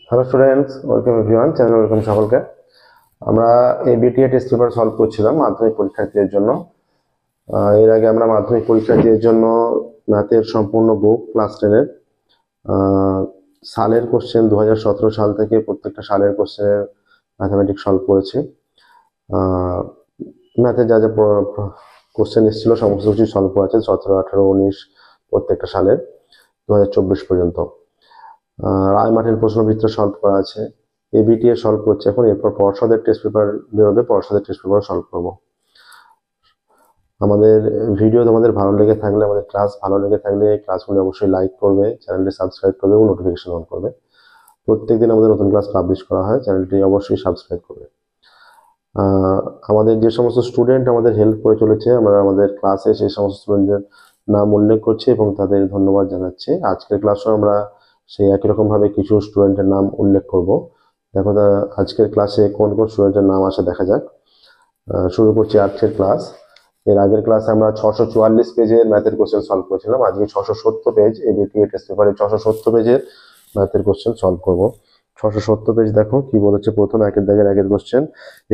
Hello students, welcome everyone, channel welcome সকলকে। আমরা ABTA test paper solve করছিলাম মাধ্যমিক পরীক্ষার্থীদের জন্য। এর আগে আমরা মাধ্যমিক পরীক্ষার্থীদের জন্য ম্যাথের সম্পূর্ণ বুক ক্লাস 10-এর সালের কোশ্চেন 2017 সাল থেকে প্রত্যেকটা সালের কোশ্চেনের ম্যাথামেটিক্স সলভ করেছি। ম্যাথে যা যা কোশ্চেন এসেছিল সমস্ত কিছু সলভ করা আছে 17, 18, 19 প্রত্যেকটা সালের 2024 পর্যন্ত। রায়মার্টিন প্রশ্নবিচিত্র সলভ করা আছে, এবিটিএ সলভ করছে এখন। এরপর পর্ষদের টেস্ট পেপার বেরোবে, পর্ষদের টেস্ট পেপার সলভ করবো। আমাদের ভিডিও তোমাদের ভালো লেগে থাকলে, আমাদের ক্লাস ভালো লেগে থাকলে ক্লাসগুলো অবশ্যই লাইক করবে, চ্যানেলটি সাবস্ক্রাইব করবে এবং নোটিফিকেশন অন করবে। প্রত্যেকদিন আমাদের নতুন ক্লাস পাবলিশ করা হয়, চ্যানেলটি অবশ্যই সাবস্ক্রাইব করবে। আমাদের যে সমস্ত স্টুডেন্ট আমাদের হেল্প করে চলেছে, আমরা আমাদের ক্লাসে সেই সমস্ত স্টুডেন্টদের নাম উল্লেখ করছি এবং তাদের ধন্যবাদ জানাচ্ছি। আজকের ক্লাসেও আমরা সেই একই রকম ভাবে কিছু স্টুডেন্টের নাম উল্লেখ করব। দেখো আজকের ক্লাসে কোন কোন স্টুডেন্টের নাম আসে দেখা যাক। শুরু করছি আজকের ক্লাস। এর আগের ক্লাসে আমরা 644 পেজের ম্যাথের কোশ্চেন সলভ করেছিলাম। আজকে 670 পেজ, এবিটিএ টেস্ট পেপারে 670 পেজের ম্যাথের কোশ্চেন সলভ করব। 670 পেজ দেখো কি বলেছে। প্রথম একের দাগের আগের কোশ্চেন,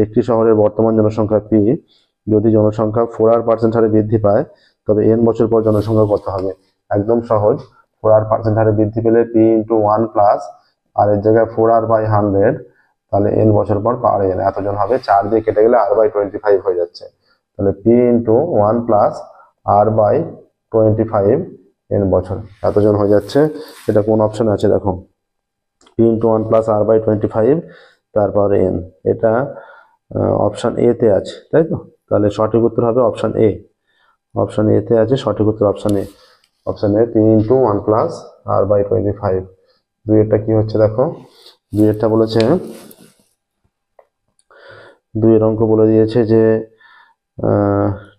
একটি শহরের বর্তমান জনসংখ্যা পি যদি জনসংখ্যা 4% হারে বৃদ্ধি পায় তবে n বছর পর জনসংখ্যা কত হবে? একদম সহজ। 4% হারে বৃদ্ধি পেলে p ইন্টু 1 প্লাস আর এর জায়গায় 4r/100, তাহলে n বছর পর পাওয়ার n এতজন হবে। 4 দিয়ে কেটে গেলে r/25 হয়ে যাচ্ছে, তাহলে p into 1 plus r/25 n বছর এতজন হয়ে যাচ্ছে। এটা কোন অপশনে আছে দেখো, p ইন্টু 1 প্লাস r/25 তারপর n, এটা অপশন এ তে আছে, তাই তো? তাহলে সঠিক উত্তর হবে অপশন এ। অপশন এ তে আছে, সঠিক উত্তর option A. Option A p into 1 plus r/25। দুইয়েরটা কি হচ্ছে দেখো, দুইয়েরটা বলেছে, দুইয়ের অঙ্ক বলে দিয়েছে যে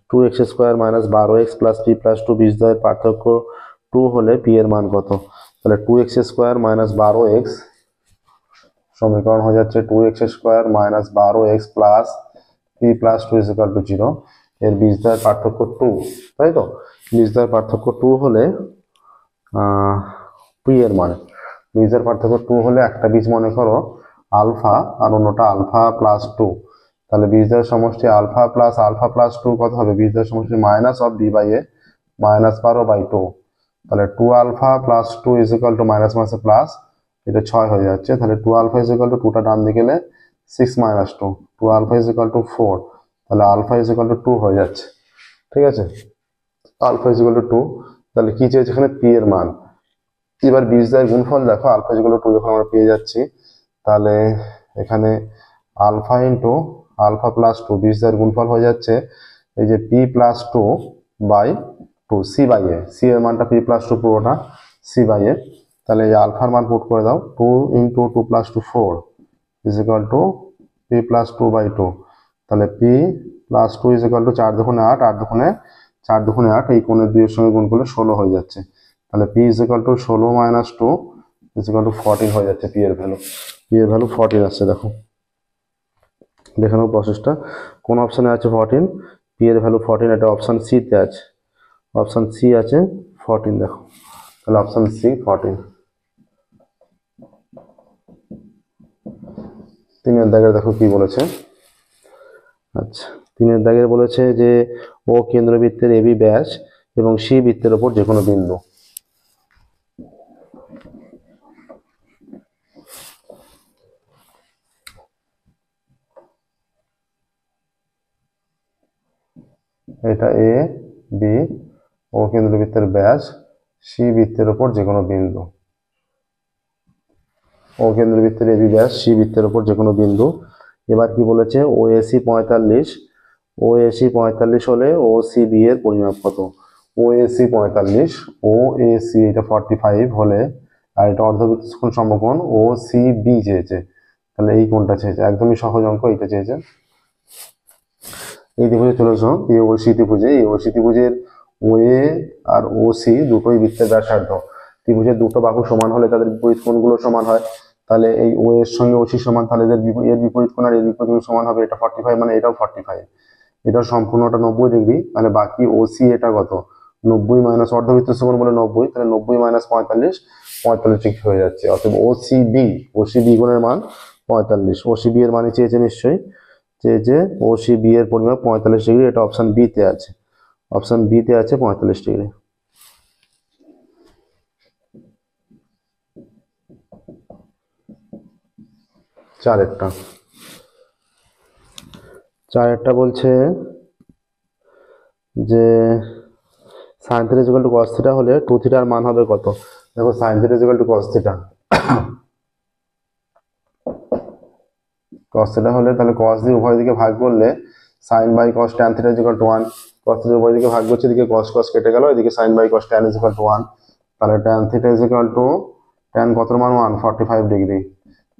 2x² - 12x + p + 2 বীজদ্বয়ের পার্থক্য 2 হলে p এর মান কত? তাহলে 2x² - 12x সমীকরণ হয়ে যাচ্ছে 2x² - 12x + p + 2 = 0। এর বীজদ্বয়ের পার্থক্য 2, তাই তো? বীজদ্বয়ের পার্থক্য 2 হলে p এর মান, বীজের পার্থক্য 2 হলে একটা বীজ মনে করো আলফা আর অন্যটা আলফা প্লাস 2, তাহলে বীজদ্বয়ের সমষ্টি আলফা প্লাস 2 কত হবে? বীজদ্বয়ের সমষ্টি মাইনাস অফ b/a -12/2, তাহলে 2 আলফা প্লাস 2 = মাইনাস মাসে প্লাস, এটা 6 হয়ে যাচ্ছে। তাহলে 2 আলফা = 2টা ডান দিকে গেলে 6 - 2, 2 আলফা = 4, তাহলে আলফা = 2 হয়ে যাচ্ছে, ঠিক আছে? আলফা = 2, তাহলে কি চেয়েছে এখানে? p এর মান। এবার বীজদ্বয়ের গুণফল দেখো, আলফা = 2 যখন আমরা পেয়ে যাচ্ছি, তাহলে এখানে আলফা ইন্টু আলফা প্লাস 2 বীজদ্বয়ের গুণফল হয়ে যাচ্ছে এই যে p + 2/2 c/a, c এর মানটা p + 2 পুরোটা c/a। তাহলে এই আলফার মান পুট করে দাও, 2 × 2 + 2 4 p + 2/2, তাহলে p + 2 4 দুগুণে 8, 8 দুগুণে 4 দুগুণে 8, এই কোণের 2 এর সঙ্গে গুণ করলে 16 হয়ে যাচ্ছে। তাহলে p = 16 - 2 = 14 হয়ে যাচ্ছে। p এর ভ্যালু 14 আসছে। দেখো দেখে নাও প্রসেসটা, কোন অপশনে আছে 14? p এর ভ্যালু 14, এটা অপশন সি তে আছে। অপশন সি আছে 14, দেখো তাহলে অপশন সি 14। 3-এর দাগের দেখো কি বলেছে। আচ্ছা, 3-এর দাগের বলেছে যে ও কেন্দ্রবৃত্তের এবি ব্যাস এবং সি বৃত্তের উপর যে কোনো বিন্দু। এটা এ বি, ও কেন্দ্রবৃত্তের ব্যাস, সি বৃত্তের উপর যে কোনো বিন্দু। ও কেন্দ্রবৃত্তের এবি ব্যাস, সি বৃত্তের উপর যে কোনো বিন্দু। এবার কি বলেছে? ওএসি 45, ওএসি 45 হলে ও সি বি এর পরিমাপ কত? ওএসি 45, ওএসি এটা 45 হলে, আর এটা অর্ধবৃত্ত সমকোণ ও সি বি চেয়েছে, তাহলে এই কোণটা চেয়েছে। একদমই সহজ অঙ্ক, এটা চেয়েছে। এই ত্রিভুজে চলে এসো, এই ওসি ত্রিভুজে, এই ওসি ত্রিভুজের ওএ আর ওসি দুটোই বৃত্তের ব্যাসার্ধ। ত্রিভুজের দুটো বাহু সমান হলে তাদের বিপরীত কোণগুলো সমান হয়। তাহলে এই ও এর সঙ্গে ওসি সমান, তাহলে এর বিপরীত কোণ আর এর বিপরীত কোণ সমান হবে। এটা 45 মানে এটাও 45, এটা সম্পূর্ণটা 90 ডিগ্রি। তাহলে বাকি ওসি এটা কত? 90 - অর্ধবৃত্ত সমকোণ বলে 90, তাহলে 90 - 45, 45 ডিগ্রি হয়ে যাচ্ছে। অতএব ওসিবি গুণের মান 45। ওসিবি এর মানে চেয়েছে নিশ্চয়ই, চেয়েছে ওসিবি এর পরিমাপ 45 ডিগ্রি। এটা অপশন বি তে আছে, অপশন বি তে আছে 45 ডিগ্রি। চারেরটা বলছে যে sin θ = cos θ হলে 2θ এর মান হবে কত? দেখো sin θ = cos θ, cos θ হলে তাহলে cos দিয়ে উভয় দিকে ভাগ করলে sin by cos tan θ = 1। cos θ উভয় দিকে ভাগ করছে, এদিকে cos cos কেটে গেল, এদিকে sin বাই cos tan = 1। তাহলে tan θ tan কত মান 1 45 ডিগ্রি,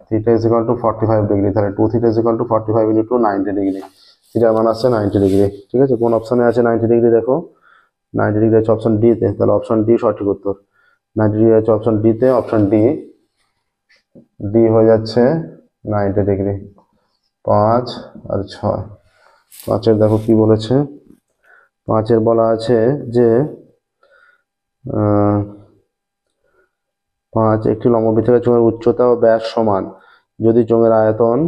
θ = 45 ডিগ্রি। তাহলে 2θ = 45 * 90 ডিগ্রি। থিটার মান আছে 90 ডিগ্রি। ঠিক আছে, কোন অপশনে আছে 90 ডিগ্রি? দেখো 90 ডিগ্রি আছে অপশন ডি তে। তাহলে অপশন ডি সঠিক উত্তর। 90 ডিগ্রি আছে অপশন ডি তে, অপশন ডি হয়ে যাচ্ছে 90 ডিগ্রি। 5 আর 6। 5-এর দেখো কি বলেছে। 5-এর বলা আছে যে 5 একটি লম্ববৃত্তাকার চোঙের উচ্চতা ও ব্যাস সমান যদি চোঙের আয়তন,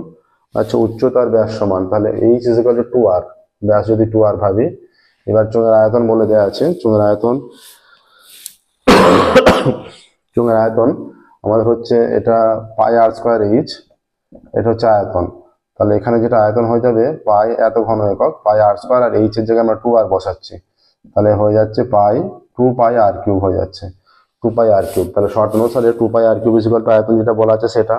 আচ্ছা উচ্চতা আর ব্যাস সমান, তাহলে h = 2r, ব্যাস যদি 2r ভাবি। এবার চোঙের আয়তন বলে দেওয়া আছে, চোঙের আয়তন আমাদের হচ্ছে এটা πr²h, এটা হচ্ছে আয়তন। তাহলে এখানে যেটা আয়তন হয়ে যাবে পাই এত ঘন একক, πr² আর h এর জায়গায় আমরা 2r বসাচ্ছি, তাহলে হয়ে যাচ্ছে 2πr³ হয়ে যাচ্ছে, 2πr³। তাহলে শর্ট অনুসারে 2πr³ = আয়তন যেটা বলা আছে সেটা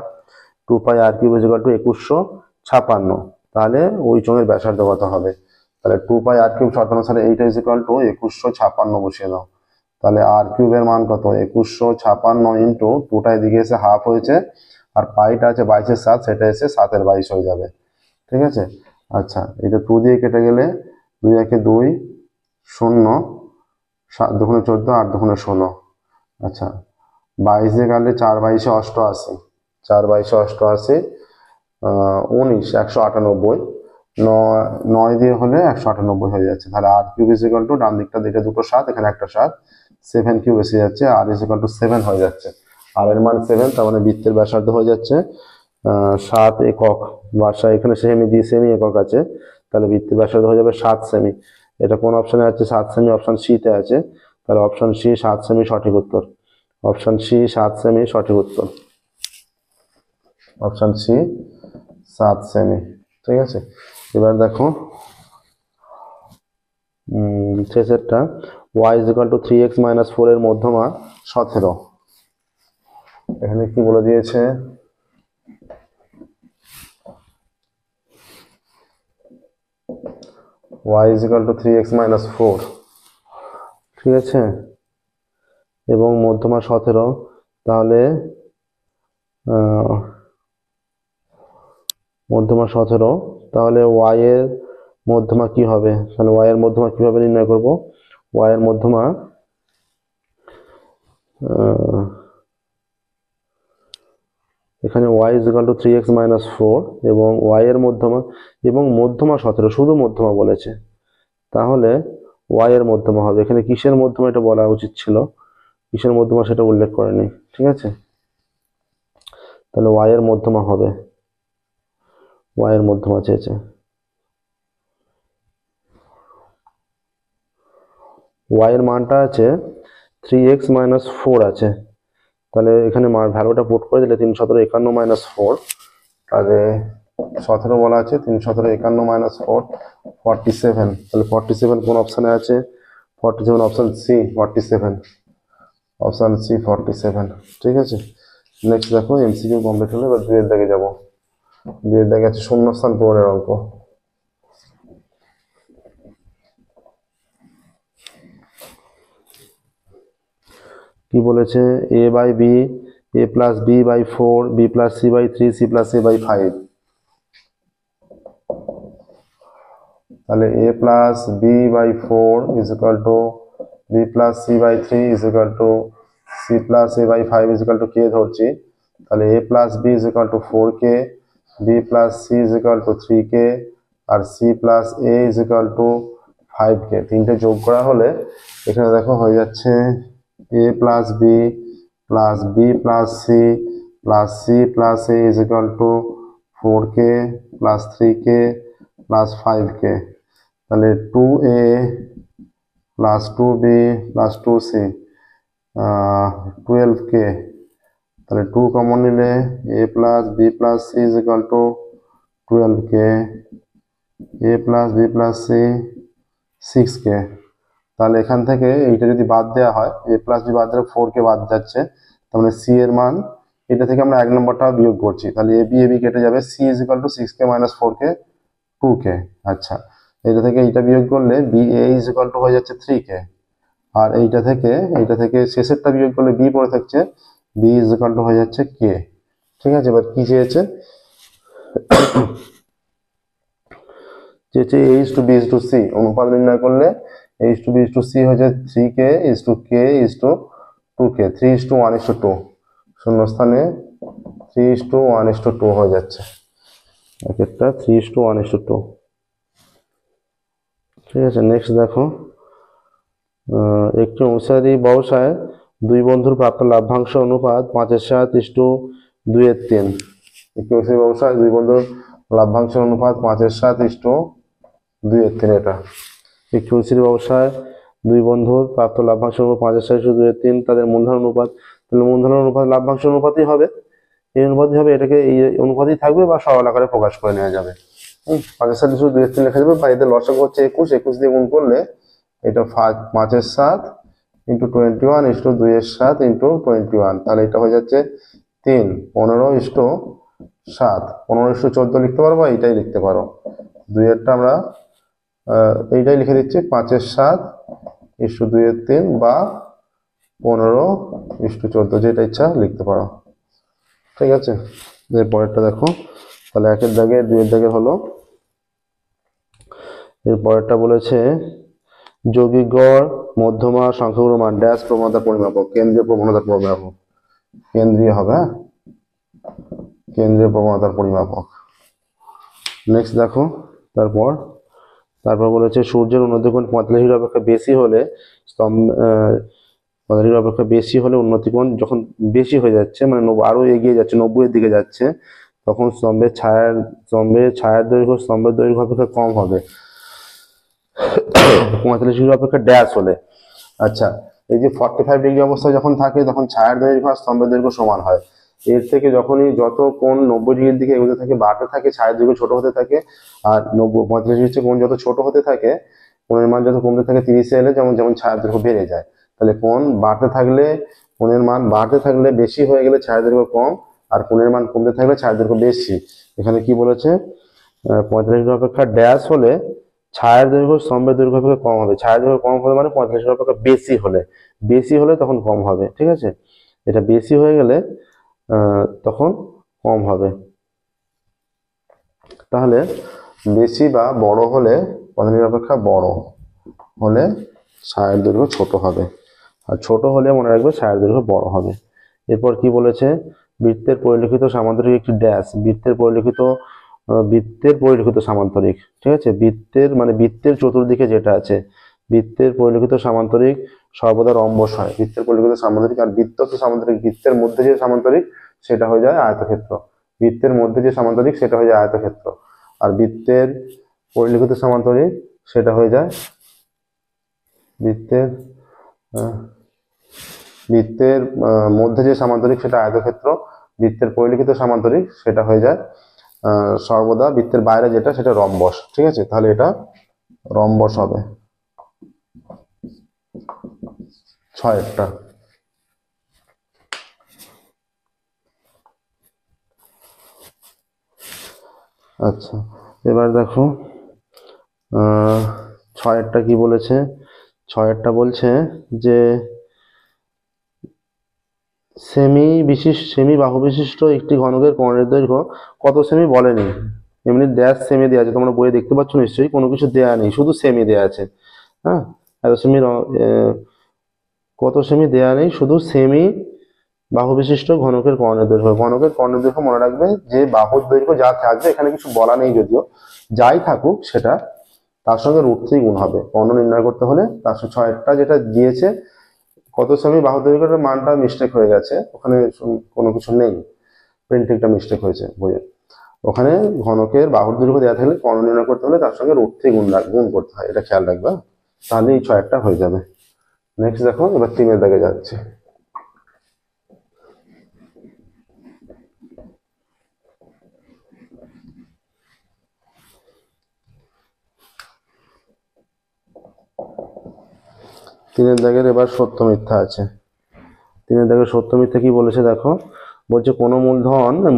2πr³ = 2156। তাহলে ওই চোঙের ব্যাসার্ধ কত হবে? তাহলে 2πr³ শর্ত অনুসারে এইটা = 2156 বসিয়ে দাও। তাহলে r³ এর মান কত? 2156 ইন্টু 2টা এদিকে এসে হাফ হয়েছে, আর পাইটা আছে 22-এর 7, সেটা এসে 7-এর 22 হয়ে যাবে। ঠিক আছে, আচ্ছা এটা 2 দিয়ে কেটে গেলে 2 একে 2 0, 7 দুগুণে 14, 8 দুগুণে 16। আচ্ছা 22 দিয়ে কাটলে 4 22 88, 4 22 88, 19 198, 9 দিয়ে হলে 198 হয়ে যাচ্ছে। তাহলে r³ ডান দিকটা দিকে দুটো 7, এখানে একটা 7, 7³ এসে যাচ্ছে, r = 7 হয়ে যাচ্ছে। আর এর মান 7, তার মানে বৃত্তের ব্যাসার্ধ হয়ে যাচ্ছে 7 একক। বাসা এখানে সেমি একক আছে, তাহলে বৃত্তের ব্যাসার্ধ হয়ে যাবে 7 সেমি। এটা কোন অপশনে আছে? 7 সেমি, অপশন সি তে আছে। তাহলে অপশন সি 7 সেমি সঠিক উত্তর। অপশন সি 7 সেমি সঠিক উত্তর। অপশন সি 7 সেমি। ঠিক আছে, এবার দেখো শেষেরটা y = 3x - 4 এর মধ্যমা 17। এখানে কি বলে দিয়েছে? y = 3x - 4, ঠিক আছে, এবং মধ্যমা 17। তাহলে মধ্যমা 17, তাহলে y এর মধ্যমা কি হবে? তাহলে y এর মধ্যমা কিভাবে নির্ণয় করব? y এর মধ্যমা এখানে y = 3x - 4 এবং y এর মধ্যমা এবং মধ্যমা 17, শুধু মধ্যমা বলেছে, তাহলে y এর মধ্যমা হবে। এখানে কিসের মধ্যমা এটা বলা উচিত ছিল, কিসের মধ্যমা সেটা উল্লেখ করেনি। ঠিক আছে, তাহলে y এর মধ্যমা হবে, y এর মধ্যমা চেয়েছে। y এর মানটা আছে 3x - 4 আছে, তাহলে এখানে ভ্যালুটা পুট করে দিলে 3 17 51 - 4, তাহলে 17 বলা আছে, 3 17 51 - 4 47। তাহলে 47 কোন অপশনে আছে? 47 অপশন সি 47, অপশন সি 47। ঠিক আছে, নেক্সট দেখো এমসিকিউ কমপ্লিট হলো। এবার 2 এর দাগে যাব। 2 এর দাগে আছে শূন্যস্থান পূরণের অঙ্ক। কি বলেছে? a/b, a + b/4, b + c/3, c + a/5। তাহলে a + b/4 = b + c/3 = c + a/5 = k ধরছি। তাহলে a + b = 4k, b + c = 3k, R c + a = 5k। তিনটে যোগ করা হলে এখানে দেখো হয়ে যাচ্ছে a + b plus B plus C plus C plus A is equal to 4k plus 3k plus 5k। তাহলে 2a plus 2b plus 2c 12k। তাহলে 2 কমন নিলে a plus B plus C is equal to 12k, a plus B plus C 6k। তাহলে এখান থেকে এইটা যদি বাদ দেওয়া হয়, a প্লাস বি বাদ দিলে 4k বাদ যাচ্ছে, তার মানে সি এর মান, এটা থেকে আমরা 1 নম্বরটা বিয়োগ করছি, তাহলে এ বি কেটে যাবে, C is equal to 6k minus 4k 2k। আচ্ছা, এটা থেকে এইটা বিয়োগ করলে B A is equal to হয়ে যাচ্ছে 3k, আর এইটা থেকে শেষেরটা বিয়োগ করলে বি পড়ে থাকছে, বি ইজ ইকুয়াল টু হয়ে যাচ্ছে কে। ঠিক আছে, এবার কি চেয়েছে, H to B is to C অনুপাত নির্ণয় করলে H to B is to C হয়ে যায় 3k is to K is to 2k, 3:1:2, শূন্যস্থানে 3:1:2 হয়ে যাচ্ছে, এক একটা 3:1:2। ঠিক আছে, নেক্সট দেখো, একটি অংশীদারি ব্যবসায় দুই বন্ধুর প্রাপ্ত লাভ্যাংশ অনুপাত 5:7:2:3। একটি অংশীদারি ব্যবসায় দুই বন্ধুর লাভ্যাংশ অনুপাত 5:7:2:3। এটা একটি অংশীদারি ব্যবসায় দুই বন্ধুর প্রাপ্ত লাভ্যাংশ অনুপাত 5:7:2:3, তাদের মূলধন অনুপাত, তাহলে মূলধন অনুপাত লাভ্যাংশ অনুপাতই হবে, এই অনুপাতই হবে, এটাকে এই অনুপাতই থাকবে বা সরল আকারে প্রকাশ করে নেওয়া যাবে। 5:7:2:3 লেখা যাবে, বা এদের লসাগু হচ্ছে 21 দিয়ে গুণ করলে এটা 5/7 ইন্টু 21 ইস্টু 2/7 ইন্টু 21, তাহলে এটা হয়ে যাচ্ছে 3, 15:7, 15:14 লিখতে পারো বা এইটাই লিখতে পারো, 2-এরটা আমরা এইটাই লিখে দিচ্ছি 5/7 ইস্টু 2/3 বা 15:14, যেটা ইচ্ছা লিখতে পারো। ঠিক আছে, এর পরেরটা দেখো, তাহলে 1-এর দাগে 2-এর দাগে হলো, এর পরেরটা বলেছে যৌগিক গড় মধ্যমা সংখ্যাগুলো মান ড্যাশ প্রবণতার পরিমাপক, কেন্দ্রীয় প্রবণতার পরিমাপক, কেন্দ্রীয় হবে, কেন্দ্রীয় প্রবণতার পরিমাপক। নেক্সট দেখো, তারপর বলেছে সূর্যের উন্নতিকোণ 45 ডিগ্রি অপেক্ষা বেশি হলে স্তম্ভ 45 ডিগ্রি অপেক্ষা বেশি হলে উন্নতিকোণ যখন বেশি হয়ে যাচ্ছে, মানে আরো এগিয়ে যাচ্ছে, 90-এর দিকে যাচ্ছে, তখন স্তম্ভের ছায়ার দৈর্ঘ্য স্তম্ভের দৈর্ঘ্য অপেক্ষা কম হবে 45 ডিগ্রি অপেক্ষা ড্যাশ হলে। আচ্ছা, এই যে 45 ডিগ্রি অবস্থায় যখন থাকে তখন ছায়ার দৈর্ঘ্য আর স্তম্ভের দৈর্ঘ্য সমান হয়, এর থেকে যখনই যত কোণ 90 ডিগ্রির দিকে এগোতে থাকে বাড়তে থাকে, ছায়ার দৈর্ঘ্য ছোট হতে থাকে, আর 45 ডিগ্রি কোণ যত ছোট হতে থাকে, কোণের মান যত কমতে থাকে 30-এ এলে যেমন ছায়ার দৈর্ঘ্য বেড়ে যায়। তাহলে কোণ বাড়তে থাকলে, কোণের মান বাড়তে থাকলে বেশি হয়ে গেলে ছায়ার দৈর্ঘ্য কম, আর কোণের মান কমতে থাকলে ছায়ার দৈর্ঘ্য বেশি। এখানে কি বলেছে, 45 ডিগ্রি অপেক্ষা ড্যাশ হলে ছায়ার দৈর্ঘ্য স্তম্ভের দৈর্ঘ্য অপেক্ষা কম হবে, ছায়ার দৈর্ঘ্য কম হবে মানে 45 ডিগ্রি অপেক্ষা বেশি হলে তখন কম হবে। ঠিক আছে, এটা বেশি হয়ে গেলে তখন কম হবে। তাহলে বেশি বা বড় হলে 45 ডিগ্রি অপেক্ষা বড় হলে ছায়ার দৈর্ঘ্য ছোট হবে, আর ছোট হলে মনে রাখবে ছায়ার দৈর্ঘ্য বড় হবে। এরপর কি বলেছে, বৃত্তের পরিলিখিত সামান্তরিক একটি ড্যাশ, বৃত্তের পরিলিখিত সামান্তরিক। ঠিক আছে, বৃত্তের চতুর্দিকে যেটা আছে, বৃত্তের পরিলিখিত সামান্তরিক সর্বদা রম্বস হয়, বৃত্তের পরিলিখিত সামান্তরিক, আর বৃত্ত কি সামান্তরিক, বৃত্তের মধ্যে যে সামান্তরিক সেটা হয়ে যায় আয়তক্ষেত্র, বৃত্তের মধ্যে যে সামান্তরিক সেটা হয়ে যায় আয়তক্ষেত্র, আর বৃত্তের পরিলিখিত সামান্তরিক সেটা হয়ে যায় বৃত্তের মধ্যে যে সামান্তরিক সেটা আয়তক্ষেত্র, বৃত্তের পরিলিখিত সামান্তরিক সেটা হয়ে যায় সর্বদা বৃত্তের বাইরে যেটা সেটা রম্বস। ঠিক আছে, তাহলে এটা রম্বস হবে 6-এরটা। আচ্ছা, এবার দেখো 6-এরটা কি বলেছে, 6-এরটা বলছে যে সেমি বাহু বিশিষ্ট একটি ঘনকের কোণের দৈর্ঘ্য কত সেমি বলেনি, এমনি ড্যাশ সেমি দেওয়া আছে, তোমরা বইয়ে দেখতে পাচ্ছ নিশ্চয়ই, কোনো কিছু দেয়া নেই, শুধু সেমি দেয়া আছে। হ্যাঁ, কত সেমি দেয়া নেই, শুধু সেমি বাহু বিশিষ্ট ঘনকের কর্ণের দৈর্ঘ্য। ঘনকের কর্ণের দৈর্ঘ্য মনে রাখবে যে বাহুর দৈর্ঘ্য যা থাকবে, এখানে কিছু বলা নেই যদিও, যাই থাকুক সেটা তার সঙ্গে √3 গুণ হবে। কর্ণ নির্ণয় করতে হলে তার 6-এরটা যেটা দিয়েছে, কত সেমি বাহুর দৈর্ঘ্যের মানটা মিস্টেক হয়ে গেছে, ওখানে কোনো কিছু নেই, প্রিন্টিংটা মিস্টেক হয়েছে বইয়ে। ওখানে ঘনকের বাহুর দৈর্ঘ্য দেওয়া থাকলে কর্ণ নির্ণয় করতে হলে তার সঙ্গে √3 গুণ করতে হয়, এটা খেয়াল রাখবা, তাহলে এই 6টা হয়ে যাবে। নেক্সট দেখো, এবার 3-এর দাগে যাচ্ছে। তিনের দাগের এবার সত্য মিথ্যা আছে। 3-এর দাগের সত্য মিথ্যা কি বলেছে দেখো, বলছে কোনো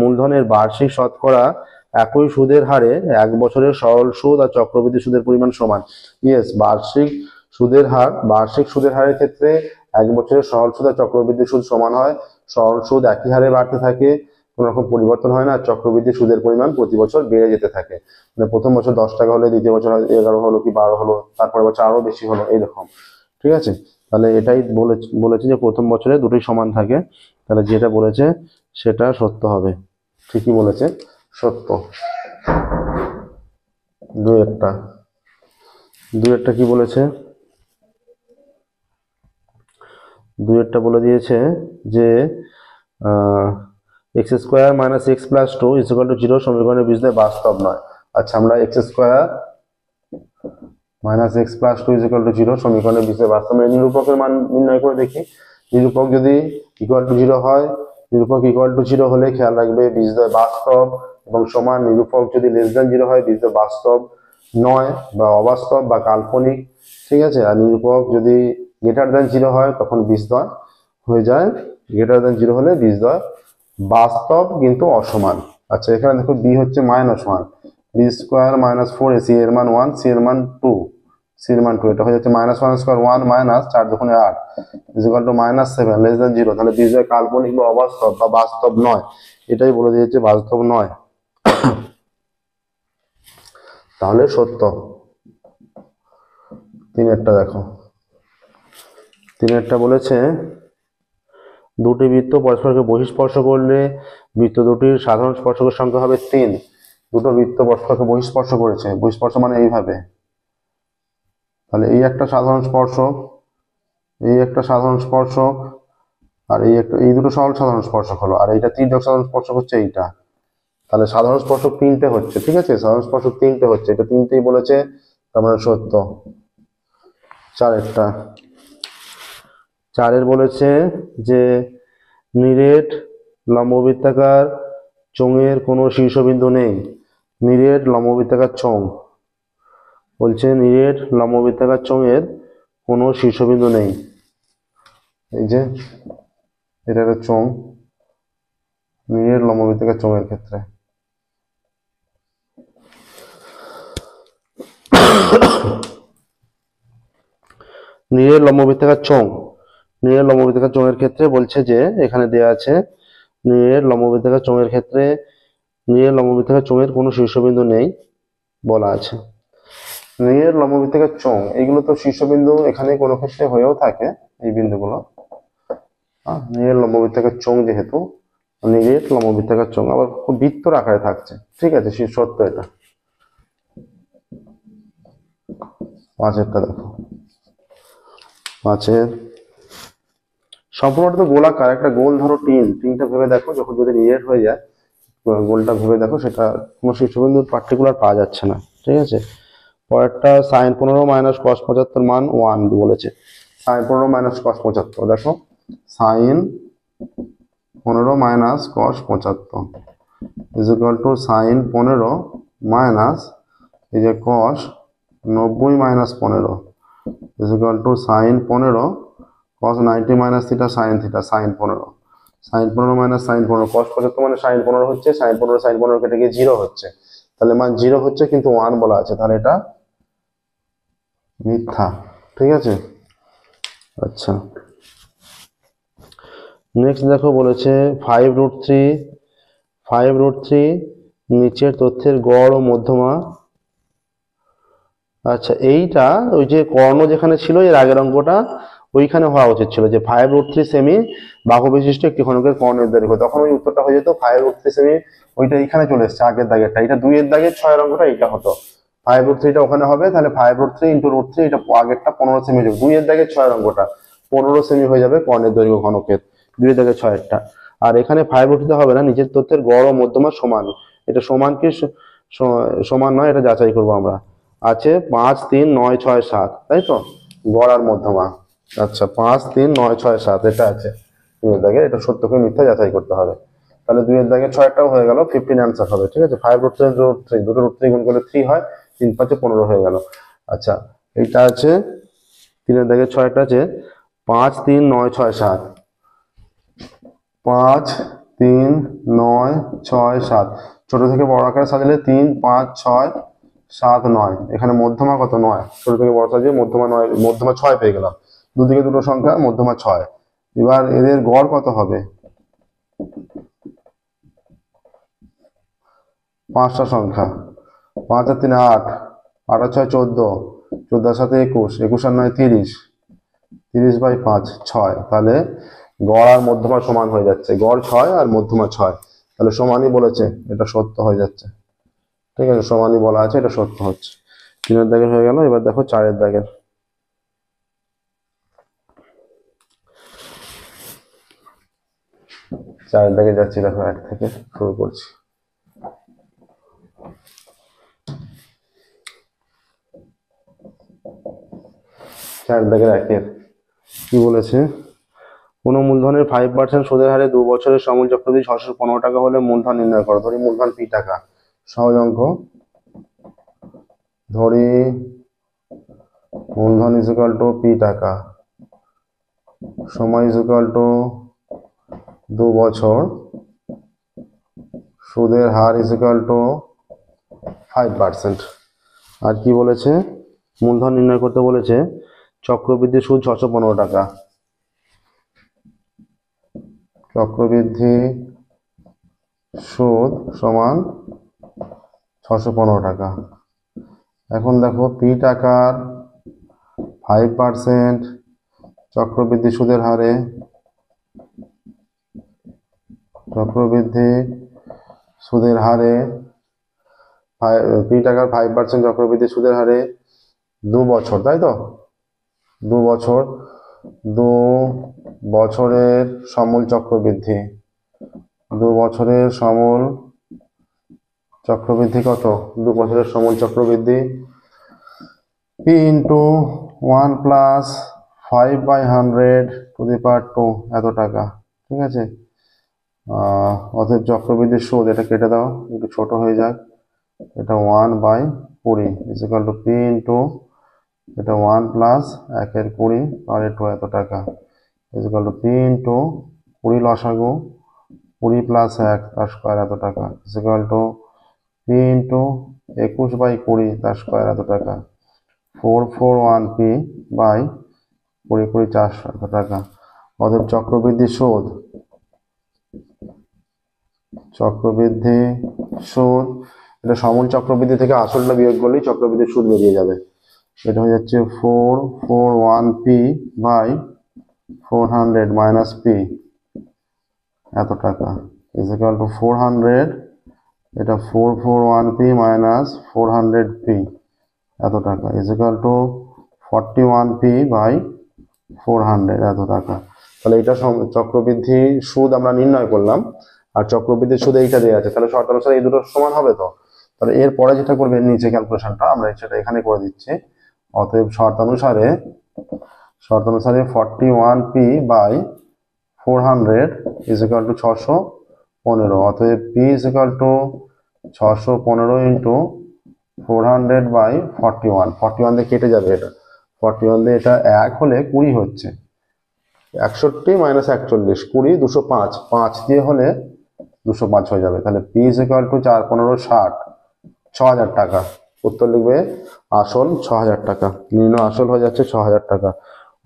মূলধনের বার্ষিক শতকরা একই সুদের হারে 1 বছরের সরল সুদ আর চক্রবৃদ্ধি সুদের পরিমাণ সমান। ইয়েস, বার্ষিক সুদের হারের ক্ষেত্রে 1 বছরের সরল সুদ আর চক্রবৃদ্ধি সুদ সমান হয়। সরল সুদ একই হারে বাড়তে থাকে, কোনো রকম পরিবর্তন হয় না, আর চক্রবৃদ্ধি সুদের পরিমাণ প্রতি বছর বেড়ে যেতে থাকে। মানে প্রথম বছর 10 টাকা হলে দ্বিতীয় বছর 11 হলো কি 12 হলো, তারপর বছর আরো বেশি হলো, এইরকম। ঠিক আছে, তাহলে এটাই বলেছে যে প্রথম বছরে দুটোই সমান থাকে, তাহলে যেটা বলেছে সেটা সত্য হবে। ঠিকই বলেছে, সত্য। দুয়েরটা কি বলেছে, দুয়েরটা বলে দিয়েছে যে x² - x + 2 = 0 সমীকরণের বীজদ্বয় বাস্তব নয়। আচ্ছা, আমরা x² - x + 2 = 0 সমীকরণের বীজদ্বয় বাস্তব নয়, নিরূপকের মান নির্ণয় করে দেখি। নিরূপক যদি =0 হয়, নিরূপক =0 হলে খেয়াল রাখবে বীজদ্বয় বাস্তব এবং সমান। নিরূপক যদি <0 হয়, বীজদ্বয় বাস্তব নয় বা অবাস্তব বা কাল্পনিক। ঠিক আছে, আর নিরূপক যদি > 0 হয় তখন বীজদ্বয় হয়ে যায়, > 0 হলে বীজদ্বয় বাস্তব কিন্তু অসমান। আচ্ছা, এখানে দেখো b হচ্ছে -1, b² - 4ac এর মান 1, c এর মান 2, এটা হয়ে যাচ্ছে -1² 1 -4 × 8 = -7 <0, তাহলে বীজদ্বয় কাল্পনিক বা অবাস্তব বা বাস্তব নয়, এটাই বলে দিয়েছে বাস্তব নয়, তাহলে সত্য। 3-এরটা দেখো, 3-এরটা বলেছে দুটি বৃত্ত পরস্পরকে বহিঃস্পর্শ করলে বৃত্ত দুটির সাধারণ স্পর্শকের সংখ্যা হবে 3। দুটো বৃত্ত পরস্পরকে বহিঃস্পর্শ করেছে, বহিঃস্পর্শ মানে এইভাবে, তাহলে এই একটা সাধারণ স্পর্শক, এই একটা সাধারণ স্পর্শক, আর এই দুটো সরল সাধারণ স্পর্শক হলো, আর এইটা তির্যক সাধারণ স্পর্শক হচ্ছে এইটা। তাহলে সাধারণ স্পর্শক 3টে হচ্ছে, ঠিক আছে, সাধারণ স্পর্শক 3টে হচ্ছে, এটা 3টেই বলেছে, তার মানে সত্য। 4-এর বলেছে যে নিরেট লম্ববৃত্তাকার চোঙের কোনো শীর্ষবিন্দু নেই। নিরেট লম্ববৃত্তাকার চোঙ বলছে, নিরেট লম্ববৃত্তাকার চোঙের কোনো শীর্ষবিন্দু নেই। এই যে এটা একটা চোঙ, নিরেট লম্ববৃত্তাকার চোঙের ক্ষেত্রে নিরেট লম্ববৃত্তাকার চোঙের ক্ষেত্রে বলছে যে এখানে দেয়া আছে নিরেট লম্ববৃত্তাকার চোঙের কোনো শীর্ষবিন্দু নেই বলা আছে। নিরেট লম্ববৃত্তাকার চোঙ, এগুলো তো শীর্ষবিন্দু এখানে কোনো ক্ষেত্রে হয়েও থাকে, এই বিন্দুগুলো নিরেট লম্ববৃত্তাকার চোঙ, যেহেতু নিরেট লম্ববৃত্তাকার চোঙ আবার খুব বৃত্তর আকারে থাকছে। ঠিক আছে, সত্য এটা। 5-এরটা দেখো, 5-এর সম্পূর্ণটা তো গোলাকার, একটা গোল ধরো টিনটা ভেবে দেখো, যখন যদি নিরেট হয়ে যায় গোলটা ভেবে দেখো, সেটা কোনো শীর্ষবিন্দু পার্টিকুলার পাওয়া যাচ্ছে না। ঠিক আছে, পরেরটা sin 15 - cos 75 মান 1 বলেছে। sin 15 - cos 75, দেখো sin 15 - cos 75 = sin 15 - এই যে cos 90 - 15 = sin 15 cos 90 - θ sin θ, sin 15 sin 15 - sin 15 cos 75 মানে sin 15 হচ্ছে, sin 15 কেটে গিয়ে 0 হচ্ছে, তাহলে মান 0 হচ্ছে কিন্তু 1 বলা আছে, তাহলে এটা মিথ্যা। ঠিক আছে, আচ্ছা নেক্সট দেখো, বলেছে 5√3 নিচের তথ্যের গড় ও মধ্যমা। আচ্ছা, এইটা ওই যে কর্ণ যেখানে ছিল এর আগের অঙ্কটা, ওইখানে হওয়া উচিত ছিল যে 5√3 সেমি বাহু বিশিষ্ট একটি ঘনকের কর্ণের দৈর্ঘ্য, তখন ওই উত্তরটা হয়ে যেত 5√3 সেমি, ওইটা এইখানে চলে এসছে আগের দাগেরটা, এটা 2-এর দাগের 6-এর অঙ্কটা এইটা হতো, 5√3টা ওখানে হবে, তাহলে 5√3 × √3, এটা আগেরটা 15 সেমি, 2-এর দাগের 6-এর অঙ্কটা 15 সেমি হয়ে যাবে কর্ণের দৈর্ঘ্য ঘনকের 2 থেকে 6-এরটা। আর এখানে 5 বসাতে হবে না, নিচের তথ্যের গড় ও মধ্যমা সমান। এটা সমান কি সমান নয়, এটা যাচাই করবো আমরা। আছে 5, 3, 9, 6, 7, তাই তো, গড় আর মধ্যমা। আচ্ছা 5, 3, 9, 6, 7 এটা আছে 2-এর দাগে, এটা সত্য কি মিথ্যা যাচাই করতে হবে। তাহলে 2-এর দাগে 6-টাও হয়ে গেল, 15 অ্যান্সার হবে। ঠিক আছে, 5 √3 √3, দুটো √3 গুণ করলে 3 হয়, 3 5 15 হয়ে গেল। আচ্ছা এইটা আছে 3-এর দাগে 6-টা আছে 5, 3, 9, 6, 7, 5, 3, 9, 6, 7, ছোট থেকে বড় আকারে সাজালে 3, 5, 6, 7, 9, এখানে মধ্যমা কত 9, ছোট থেকে বড় সাজিয়ে মধ্যমা 9, মধ্যমা 6 পেয়ে গেলাম। দুদিকে দুটো সংখ্যা, মধ্যমা 6। এবার এদের গড় কত হবে, 5টা সংখ্যা, 5 আর 3 8, 8 আর 6 14, 14 আর 7 21, 21 আর 9 30, 30/5 6। তাহলে গড় আর মধ্যমা সমান হয়ে যাচ্ছে, গড় 6 আর মধ্যমা 6, তাহলে সমানই বলেছে, এটা সত্য হয়ে যাচ্ছে। ঠিক আছে, সমানই বলা আছে, এটা সত্য হচ্ছে। 3-এর দাগের হয়ে গেল। এবার দেখো 4-এর দাগের। 4-এর দাগে যাচ্ছি, দেখো 1 থেকে শুরু করছি। চার দাগের 1-এর কি বলেছে, কোন মূলধনের 5% সুদের হারে 2 বছরের সমূল চক্রবৃদ্ধি 615 টাকা হলে মূলধন নির্ণয় করো। ধরি মূলধন p টাকা, সহজ অঙ্ক। ধরি মূলধন ইজ ইকুয়াল টু p টাকা, সময় ইজ ইকুয়াল টু 2 বছর, সুদের হার ইজ ইকুয়াল টু 5%। আর কি বলেছে, মূলধন নির্ণয় করতে বলেছে, চক্রবৃদ্ধি সুদ 615 টাকা, চক্রবৃদ্ধি সুদ সমান 615 টাকা। এখন দেখো p টাকার 5% চক্রবৃদ্ধি সুদের হারে, চক্রবৃদ্ধি সুদের হারে p টাকার 5% চক্রবৃদ্ধি সুদের হারে 2 বছর, তাই তো, 2 বছর, 2 বছরের সমূল চক্রবৃদ্ধি, 2 বছরের সমূল চক্রবৃদ্ধি কত, 2 বছরের সমূল চক্রবৃদ্ধি p ইন্টু 1 প্লাস 5/100 এত টাকা। ঠিক আছে, অতএব চক্রবৃদ্ধির সুদ, এটা কেটে দাও, একটু ছোট হয়ে যাক, এটা 1/20 is equal two p into এটা 1 প্লাস 1/20 এত টাকা is equal two p into 20 লসাগু 20 প্লাস 1 তার স্কয়ার এত টাকা is equal two p into 21/20 তার স্কয়ার এত টাকা, 441p বাই 20 20 400 এত টাকা। অতএব চক্রবৃদ্ধি সুদ, চক্রবৃদ্ধি সুদ, এটা সমূল চক্রবৃদ্ধি থেকে আসলটা বিয়োগ করলেই চক্রবৃদ্ধির সুদ বেরিয়ে যাবে। এটা হয়ে যাচ্ছে 441p বাই 400 মাইনাস p এত টাকা ইজ ইকুয়াল টু 400, এটা 441p মাইনাস 400p এত টাকা is equal two 41p by 400 এত টাকা। তাহলে এটা চক্রবৃদ্ধি সুদ আমরা নির্ণয় করলাম, আর চক্রবৃদ্ধির সুদ এইটা দেওয়া আছে, তাহলে শর্ত অনুসারে এই দুটো সমান হবে তো। তাহলে এরপরে যেটা করবে, নিচে ক্যালকুলেশনটা আমরা সেটা এখানে করে দিচ্ছি। অতএব শর্ত অনুসারে 41p by 400 is equal to 615। অতএব p is equal to 615 into 400 by 41, 41 দিয়ে কেটে যাবে, এটা 41 দিয়ে এটা 1 হলে 20 হচ্ছে, 61 মাইনাস 41 20, 205, 5 দিয়ে হলে 205 হয়ে যাবে। তাহলে p ইজ ইকুয়াল টু 4 15 60, 6000 টাকা। উত্তর লিখবে আসল 6000 টাকা, নির্ণয় আসল হয়ে যাচ্ছে 6000 টাকা।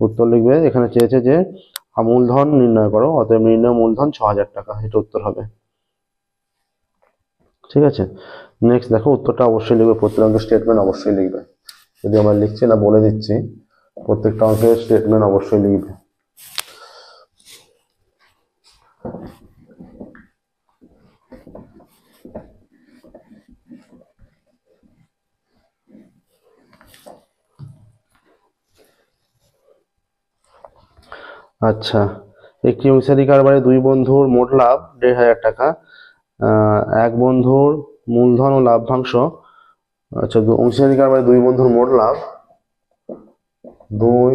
উত্তর লিখবে, এখানে চেয়েছে যে মূলধন নির্ণয় করো, অতএব নির্ণয় মূলধন 6000 টাকা, এটা উত্তর হবে। ঠিক আছে, নেক্সট দেখো, উত্তরটা অবশ্যই লিখবে, প্রত্যেক অঙ্কের স্টেটমেন্ট অবশ্যই লিখবে। যদি আমরা লিখছি না, বলে দিচ্ছি, প্রত্যেকটা অঙ্কের স্টেটমেন্ট অবশ্যই লিখবে। আচ্ছা, একটি অংশীদারি কারবারে দুই বন্ধুর মোট লাভ ১,৫০০ টাকা। এক বন্ধুর মূলধন ও লাভ্যাংশ। আচ্ছা, অংশীদারি কারবারে দুই বন্ধুর মোট লাভ, দুই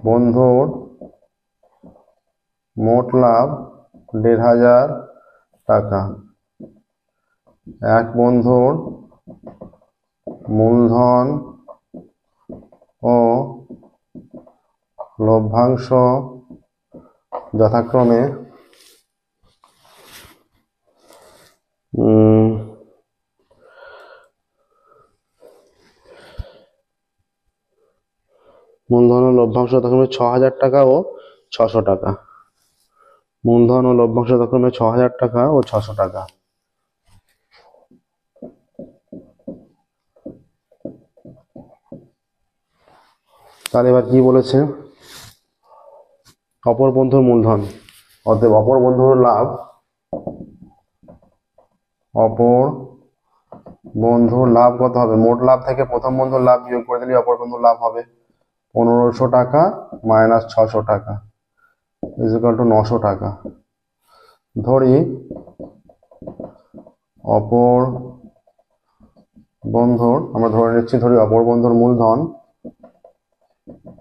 বন্ধুর মোট লাভ ১,৫০০ টাকা। এক বন্ধুর মূলধন ও লভ্যাংশ যথাক্রমে মূলধন ও লভ্যাংশ যথাক্রমে ৬,০০০ টাকা ও ৬০০ টাকা। মূলধন ও লভ্যাংশ যথাক্রমে ৬,০০০ টাকা ও ৬০০ টাকা। তাহলে এবার কি বলেছে, অপর বন্ধুর মূলধন, অতএব অপর বন্ধুর লাভ, অপর বন্ধুর লাভ কত হবে? মোট লাভ থেকে প্রথম বন্ধুর লাভ বিয়োগ করে দিলে অপর বন্ধুর লাভ হবে ১৫০০ টাকা মাইনাস ৬০০ টাকা ইজ ইকুয়াল টু ৯০০ টাকা। ধরি অপর বন্ধুর, আমরা ধরে নিচ্ছি, ধরি অপর বন্ধুর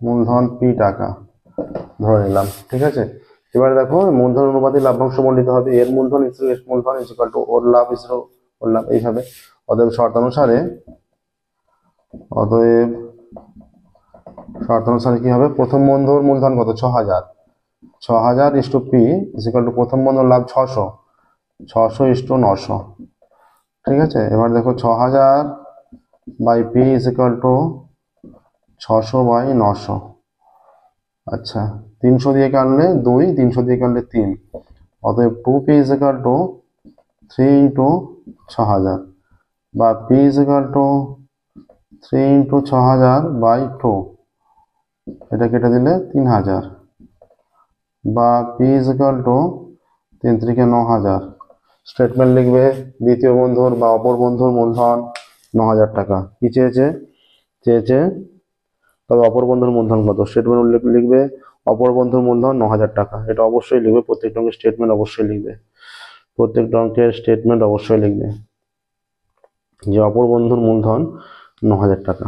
মূলধন পি টাকা ধরে নিলাম, ঠিক আছে। এবারে দেখো মূলধন অনুপাতে লাভ্যাংশ বন্টিত হবে, এর মূলধন এর মূলধন ইজ ইকুয়াল টু ওর লাভ ওর লাভ, এইভাবে। অতএব শর্ত অনুসারে কি হবে, প্রথম বন্ধুর মূলধন কত? ৬,০০০। ৬,০০০ is to P is equal to প্রথম বন্ধুর লাভ ৬০০, ৬০০ ইস টু ৯০০, ঠিক আছে। এবার দেখো ৬,০০০ by P is equal to ৬০০ by ৯০০। আচ্ছা, ৩০০ দিয়ে কাটলে ২, ৩০০ দিয়ে কাটলে ৩, অতএব 2p is equal to 3 into ৬,০০০ বা P is equal to 3 into ৬,০০০ বাই 2, এটা কেটে দিলে ৩,০০০ বা পি ইজ ইকুয়াল টু ৩ × ৯,০০০। স্টেটমেন্ট লিখবে, দ্বিতীয় বন্ধুর বা অপর বন্ধুর মূলধন ৯,০০০ টাকা। কি চেয়েছে তবে অপর বন্ধুর মূলধন কত? স্টেটমেন্ট উল্লেখ লিখবে, অপর বন্ধুর মূলধন ৯,০০০ টাকা, এটা অবশ্যই লিখবে, প্রত্যেকটা অঙ্কের স্টেটমেন্ট অবশ্যই লিখবে, প্রত্যেকটা অঙ্কের স্টেটমেন্ট অবশ্যই লিখবে যে অপর বন্ধুর মূলধন ৯,০০০ টাকা।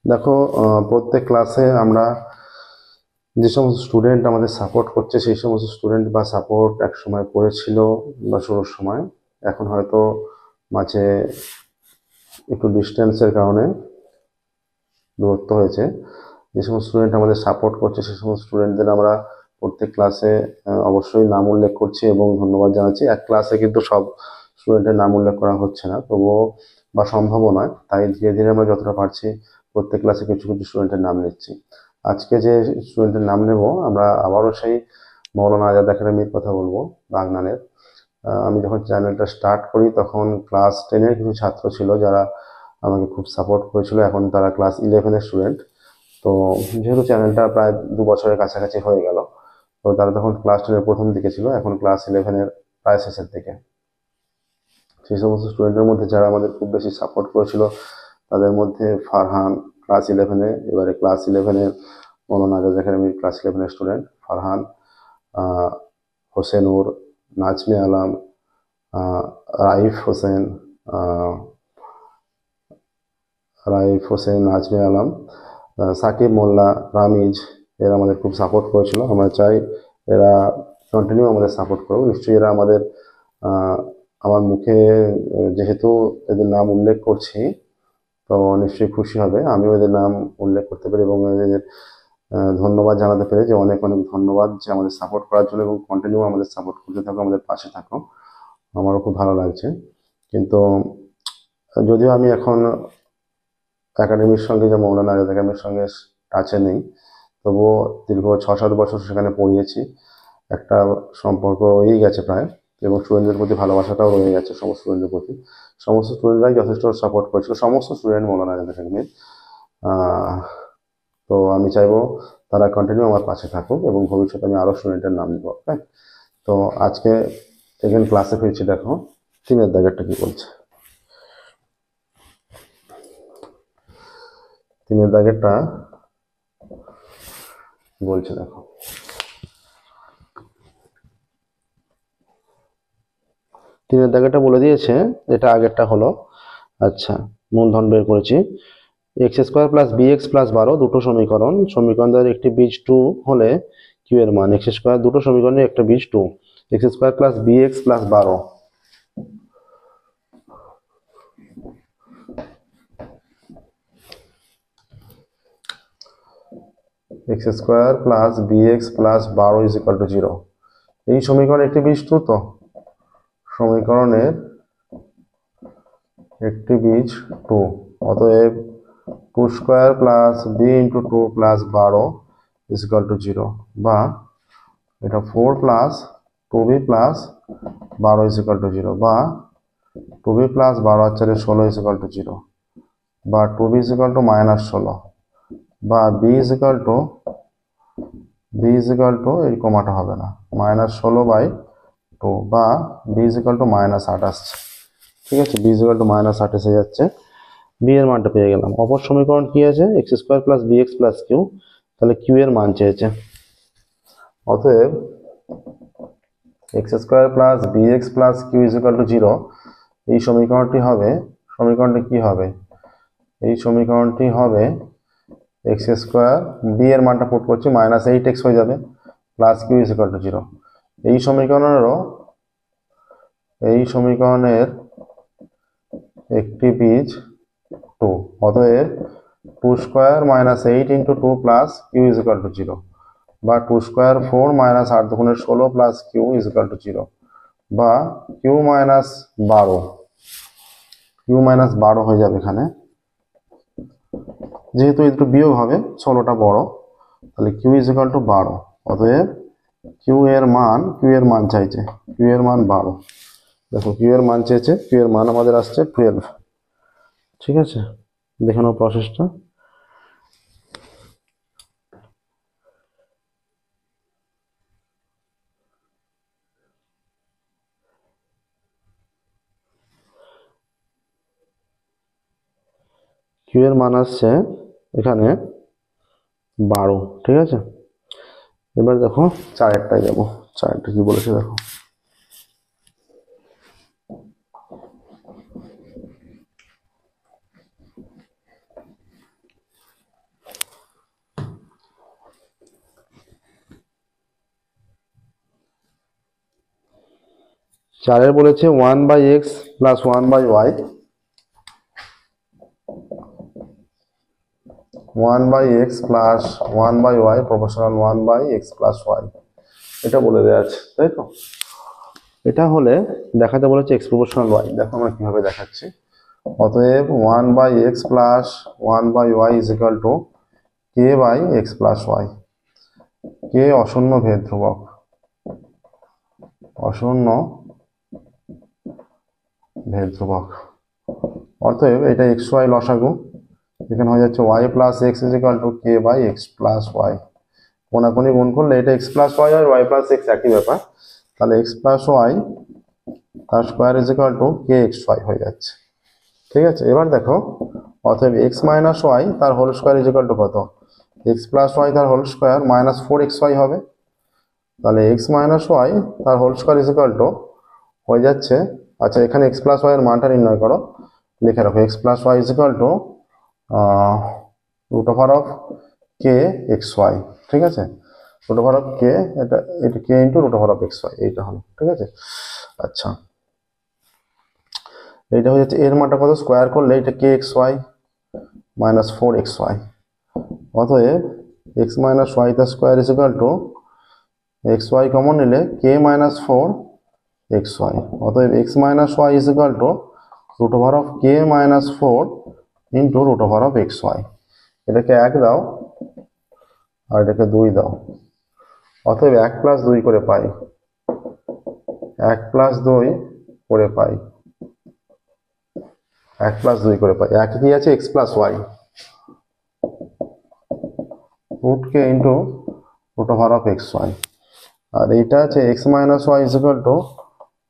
দেখো প্রত্যেক ক্লাসে আমরা যে সমস্ত স্টুডেন্ট আমাদের সাপোর্ট করছে, সেই সমস্ত স্টুডেন্ট বা সাপোর্ট এক সময় করেছিল বা শুরুর সময়, এখন হয়তো মাঝে একটু ডিস্টেন্সের কারণে দূরত্ব হয়েছে। যে সমস্ত স্টুডেন্ট আমাদের সাপোর্ট করছে সেই সমস্ত স্টুডেন্টদের আমরা প্রত্যেক ক্লাসে অবশ্যই নাম উল্লেখ করছি এবং ধন্যবাদ জানাচ্ছি। এক ক্লাসে কিন্তু সব স্টুডেন্টের নাম উল্লেখ করা হচ্ছে না, তবুও বা সম্ভবও নয়, তাই ধীরে ধীরে আমরা যতটা পারছি প্রত্যেক ক্লাসে কিছু কিছু স্টুডেন্টের নাম নিচ্ছি। আজকে যে স্টুডেন্টের নাম নেব, আমরা আবারও সেই মৌলানা আজাদ একাডেমির কথা বলবো, বাগনানের। আমি যখন চ্যানেলটা স্টার্ট করি তখন ক্লাস 10-এর কিছু ছাত্র ছিল যারা আমাকে খুব সাপোর্ট করেছিল, এখন তারা ক্লাস 11-এর স্টুডেন্ট। তো যেহেতু চ্যানেলটা প্রায় 2 বছরের কাছাকাছি হয়ে গেল, তো তারা তখন ক্লাস 10-এর প্রথম দিকে ছিল, এখন ক্লাস 11-এর প্রায় শেষের দিকে। সেই সমস্ত স্টুডেন্টের মধ্যে যারা আমাদের খুব বেশি সাপোর্ট করেছিল তাদের মধ্যে ফারহান ক্লাস 11-এ, এবারে ক্লাস 11-এর মৌলানা আজাদ একাডেমির ক্লাস 11-এর স্টুডেন্ট ফারহান, হোসেনুর, নাজমে আলম, রাইফ হোসেন, নাজমে আলম, সাকিব মোল্লা, রামিজ, এরা আমাদের খুব সাপোর্ট করেছিল। আমরা চাই এরা কন্টিনিউ আমাদের সাপোর্ট করুক। নিশ্চয়ই এরা আমাদের, আমার মুখে যেহেতু এদের নাম উল্লেখ করছি তো নিশ্চয়ই খুশি হবে, আমিও এদের নাম উল্লেখ করতে পারি এবং এদের ধন্যবাদ জানাতে পেরে, যে অনেক অনেক ধন্যবাদ যে আমাদের সাপোর্ট করার জন্য এবং কন্টিনিউ আমাদের সাপোর্ট করতে থাকো, আমাদের পাশে থাকো, আমারও খুব ভালো লাগছে। কিন্তু যদিও আমি এখন একাডেমির সঙ্গে, যে মৌলানা আজাদ একাডেমির সঙ্গে টাচে নেই, তবুও দীর্ঘ 6-7 বছর সেখানে পড়িয়েছি, একটা সম্পর্ক রয়েই গেছে প্রায়, এবং স্টুডেন্টদের প্রতি ভালোবাসাটাও রয়ে গেছে সমস্ত স্টুডেন্টের প্রতি। সমস্ত স্টুডেন্টরাই যথেষ্ট সাপোর্ট করেছিল, সমস্ত স্টুডেন্ট মৌলানা আজাদ একাডেমির। তো আমি চাইবো তারা কন্টিনিউ আমার পাশে থাকুক এবং ভবিষ্যতে আমি আরও স্টুডেন্টের নাম নেব। ওকে, তো আজকে এখানে ক্লাসে ফিরছি, দেখো 3-এর দাগেরটা কি বলছে। 3 এর দাগেরটা বলছে দেখো, 3 এর দাগেরটা বলে দিয়েছে, এটা আগেরটা হলো। আচ্ছা, মূলধন বের করেছি। X square plus B X plus 12 দুটো সমীকরণ, সমীকরণের একটি বীজ 2 হলে কিউ এর মান এক্স স্কোয়ার, দুটো সমীকরণের একটা বীজ 2, X square plus B X plus 12, X square plus B X plus 12 is equal to 0। এই সমীকরণের একটি বীজ 2, তো সমীকরণের একটি বীজ 2, অতএব 2 square plus B into 2 plus 12 is equal to 0, বা এটা 4 plus 2b plus 12 is equal to 0, বা 2b প্লাস 12 আর 4 16 ইজ ইকুয়াল টু 0, বা 2b ইজ ইকুয়াল টু -16, বা b ইজ ইকুয়াল টু এই কমাটা হবে না, -16/2, বা b ইজ ইকুয়াল টু -8 আসছে। ঠিক আছে, b ইজ ইকুয়াল টু -8 এসে যাচ্ছে। b এর মানটা পেয়ে গেলাম। অপর সমীকরণ কি আছে, X square plus B X plus Q, তাহলে কিউ এর মান চেয়েছে। অতএব X square plus B X plus Q is equal to 0, এই সমীকরণটি হবে, সমীকরণটি কি হবে, এই সমীকরণটি হবে এক্স স্কোয়ার, বি এর মানটা পুট করছি, -8x হয়ে যাবে, plus Q is equal to 0। এই সমীকরণের একটি বীজ 2, অতএব 2 square -8 into 2 plus Q is equal to 0, বা 2 স্কোয়ার 4 -8 দুগুণে 16 plus Q is equal to 0, বা কিউ -12 হয়ে যাবে এখানে, যেহেতু একটু বিয়োগ হবে, 16টা বড়, তাহলে কিউ ইজ ইকুয়াল টু 12। অতএব কিউ এর মান চাইছে, কিউ এর মান 12। দেখো কিউ এর মান চেয়েছে, কিউ এর মান আমাদের আসছে 12। ঠিক আছে, দেখে নাও প্রসেসটা। কিউ এর মান আসছে এখানে 12। ঠিক আছে, এবার দেখো 4টায় যাবো, 4টা কি বলেছে দেখো। চারের বলেছে 1/x plus 1/y, 1/x plus 1/y proportional 1/x plus y, এটা বলে দেওয়া আছে, তাই তো। এটা হলে দেখাতে বলেছে x প্রপোর্শনাল y। দেখো আমরা কিভাবে দেখাচ্ছি। অতএব 1/x plus 1/y is equal to k/x plus y। k অশূন্য ভেদ ধ্রুবক, অশূন্য ভেদ ধ্রুবক। অতএব এটা xy লসাগু, এখানে হয়ে যাচ্ছে y plus x is equal to k/x plus y। কোনাকুনি গুণ করলে এটা x প্লাস y আর y প্লাস x একই ব্যাপার, তাহলে x প্লাস y তার square is equal to kxy হয়ে যাচ্ছে। ঠিক আছে, এবার দেখো, অতএব x মাইনাস y তার whole square is equal to কত, x প্লাস y তার হোল স্কোয়ার -4xy হবে, তাহলে x মাইনাস y তার whole square is equal to হয়ে যাচ্ছে। আচ্ছা, এখানে x প্লাস y এর মানটা নির্ণয় করো, লিখে রাখো x plus y is equal to √kxy। ঠিক আছে, √k, এটা k ইন্টু √xy, এইটা হলো। ঠিক আছে, আচ্ছা, এইটা হয়ে যাচ্ছে, এর মানটা কত, স্কোয়ার করলে এটা kxy -4xy। অতএব x মাইনাস y তার square is equal two xy common নিলে k -4xy। অতএব x minus y is equal two √k -4 into √xy। এটাকে 1 দাও আর এটাকে 2 দাও, অতএব 1 প্লাস 2 করে পাই, 1 প্লাস 2 করে পাই, 1 প্লাস 2 করে পাই। 1 কি আছে, x plus y, √k into √xy। আর এইটা আছে x minus y is equal two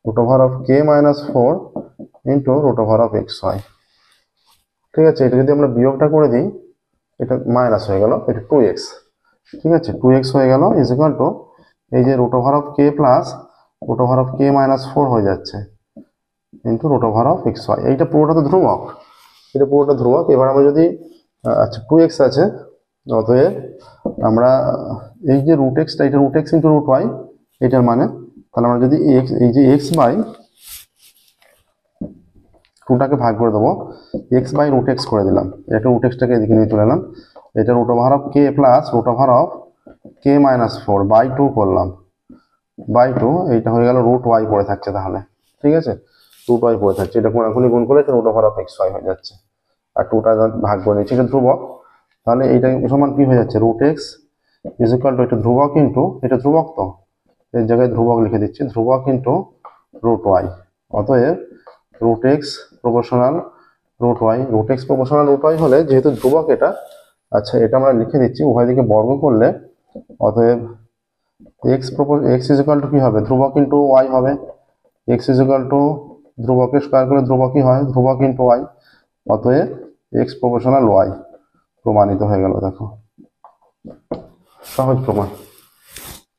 √k -4 into √xy। ঠিক আছে, এটা যদি আমরা বিয়োগটা করে দিই, এটা মাইনাস হয়ে গেল, এটা 2x, ঠিক আছে, 2x হয়ে গেল ইজ ইকুয়াল টু এই যে root over of K plus root over of K minus 4 হয়ে যাচ্ছে into root over of X Y. এইটা পুরোটা তো ধ্রুবক, এটা পুরোটা ধ্রুবক। এবার আমরা যদি আচ্ছা 2x আছে, অতএব আমরা এই যে রুট এক্সটা, এটা root X into root Y, এটার মানে তাহলে আমরা যদি এই যে এক্স বাই টুটাকে ভাগ করে দেবো, এক্স বাই রুট এক্স করে দিলাম, এটা রুট এক্সটাকে এদিকে নিয়ে চলে এলাম, এটা root over of K plus root over of K minus 4 by 2 করলাম, বাই 2, এইটা হয়ে গেল রুট ওয়াই পড়ে থাকছে তাহলে, ঠিক আছে, রুট ওয়াই পড়ে থাকছে, এটা কোনাকুনি গুণ করলে এটা root over of X Y হয়ে যাচ্ছে, আর 2টা ভাগ করে নিচ্ছি, এটা ধ্রুবক, তাহলে এইটা সমান কি হয়ে যাচ্ছে, root X is equal to এটা ধ্রুবক ইন্টু, এটা ধ্রুবক তো এর জায়গায় ধ্রুবক লিখে দিচ্ছি, ধ্রুবক ইন্টু রুট ওয়াই। অতএব root X proportional root Y, root X proportional root Y হলে যেহেতু ধ্রুবক এটা, আচ্ছা এটা আমরা লিখে দিচ্ছি, উভয় দিকে বর্গ করলে অতএব এক্স ইজ ইকুয়াল টু কি হবে, ধ্রুবক ইন্টু ওয়াই হবে, এক্স ইজ ইকুয়াল টু ধ্রুবকের স্কোয়ার করে ধ্রুবকই হয়, ধ্রুবক ইন্টু ওয়াই, অতএব এক্স প্রপোর্শনাল ওয়াই প্রমাণিত হয়ে গেল। দেখো সহজ প্রমাণ,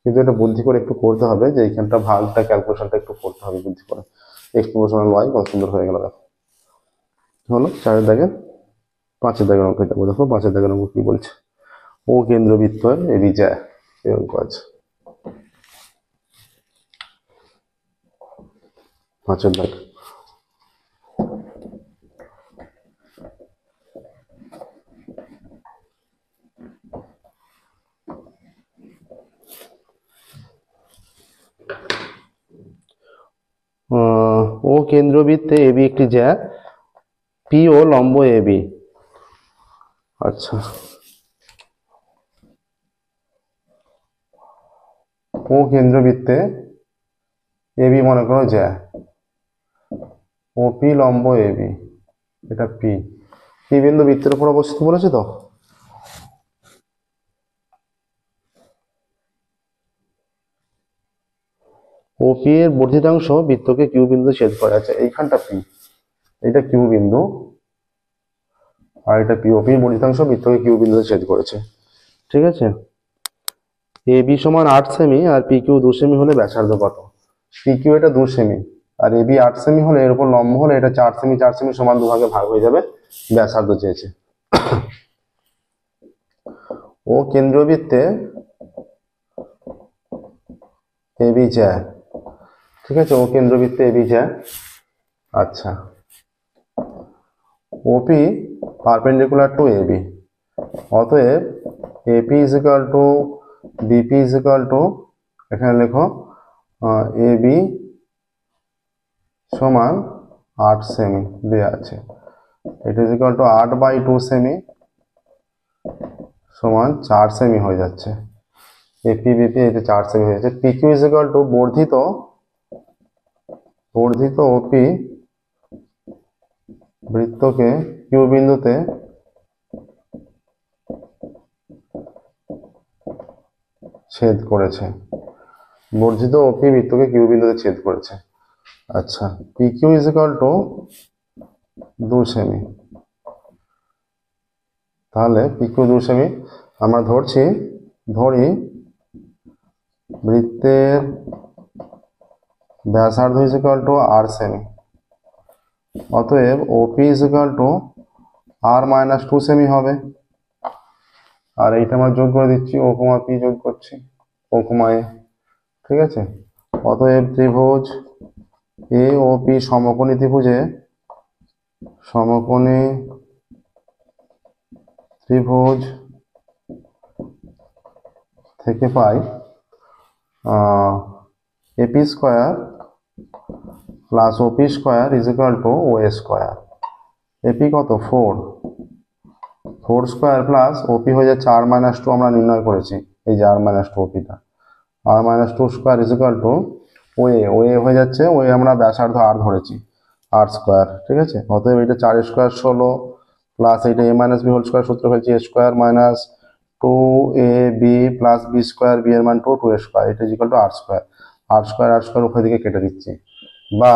কিন্তু এটা বুদ্ধি করে একটু করতে হবে, যে এইখানটা ভাগটা ক্যালকুলেশনটা একটু করতে হবে বুদ্ধি করে। এক্স প্রপোর্শনাল ওয়াই কত সুন্দর হয়ে গেল। দেখো হলো 4 দাগের 5 দাগের অঙ্ক যাবো। দেখো 5 দাগের অঙ্ক কি বলছে, ও কেন্দ্রবৃত্ত এবি যায়, এই অঙ্ক আছে 5 দাগ। ও কেন্দ্রবৃত্তে এবি একটি জ্যা, পি ও লম্ব এবি। আচ্ছা ও কেন্দ্রবৃত্তে এবি মনে করো জ্যা, ও পি লম্ব এবি, এটা পি, পি বিন্দু বৃত্তের উপর অবস্থিত বলেছে তো, ও পি এর বর্ধিতাংশ বৃত্তকে কিউ বিন্দু ছেদ করে। আছে এইখানটা পি, এটা কিউ বিন্দু, আর এটা পি, ও পি এর বর্ধিতাংশ বৃত্তকে কিউ বিন্দুতে ছেদ করেছে, ঠিক আছে। এ বি সমান 8 সেমি আর পি কিউ 2 সেমি হলে ব্যাসার্ধ কত, পি কিউ এটা 2 semi R A B 8 semi হলে এর উপর লম্ব হলে এটা 4 সেমি 4 সেমি সমান দুভাগে ভাগ হয়ে যাবে, ব্যাসার্ধ চেয়েছে। ও কেন্দ্রবৃত্তে এবি জ্যা, ঠিক আছে, ও কেন্দ্রবৃত্তে এবি জ্যা। আচ্ছা ওপি পারপেন্ডিকুলার টু এবি, অতএব AP is equal to BP is equal to, এখানে লেখো এবি সমান 8 সেমি দেওয়া আছে, এটা ইজ ইকুয়াল টু 8 বাই 2 সেমি সমান 4 সেমি হয়ে যাচ্ছে, এপি বিপি এটা 4 সেমি হয়ে যাচ্ছে। P Q is equal to বর্ধিত ওপি বৃত্তকে কিউ বিন্দুতে ছেদ করেছে, বর্ধিত ওপি বৃত্তকে কিউ বিন্দুতে ছেদ করেছে। আচ্ছা P Q is equal to 2 সেমি, তাহলে পি কিউ 2 সেমি, আমরা ধরি বৃত্তের ব্যাসার্ধ ইজ ইকুয়াল টু আর সেমি, অতএব OP is equal to R minus 2 সেমি হবে, আর এইটা আমরা যোগ করে দিচ্ছি, ও কমা পি যোগ করছি, ও কমা এ, ঠিক আছে। অতএব ত্রিভুজ এ ও পি সমকোণী ত্রিভুজে ত্রিভুজ থেকে পাই AP square plus OP square is equal to O square. AP কত 4 স্কোয়ার প্লাস ওপি হয়ে যাচ্ছে আর মাইনাস 2, আমরা নির্ণয় করেছি এই যে আর মাইনাস 2 ওপিটা, R minus 2 square is equal to ওয়ে হয়ে যাচ্ছে, ওয়ে আমরা ব্যাসার্ধ আর ধরেছি আর স্কোয়ার, ঠিক আছে। অতএব এটা 4 স্কোয়ার 16 প্লাস এটা A minus B whole square সূত্র ফেলছি, A square minus 2ab plus B square, B এর মান 2 স্কোয়ার, এটা is equal to R square, R square উভয় দিকে কেটে দিচ্ছি, বা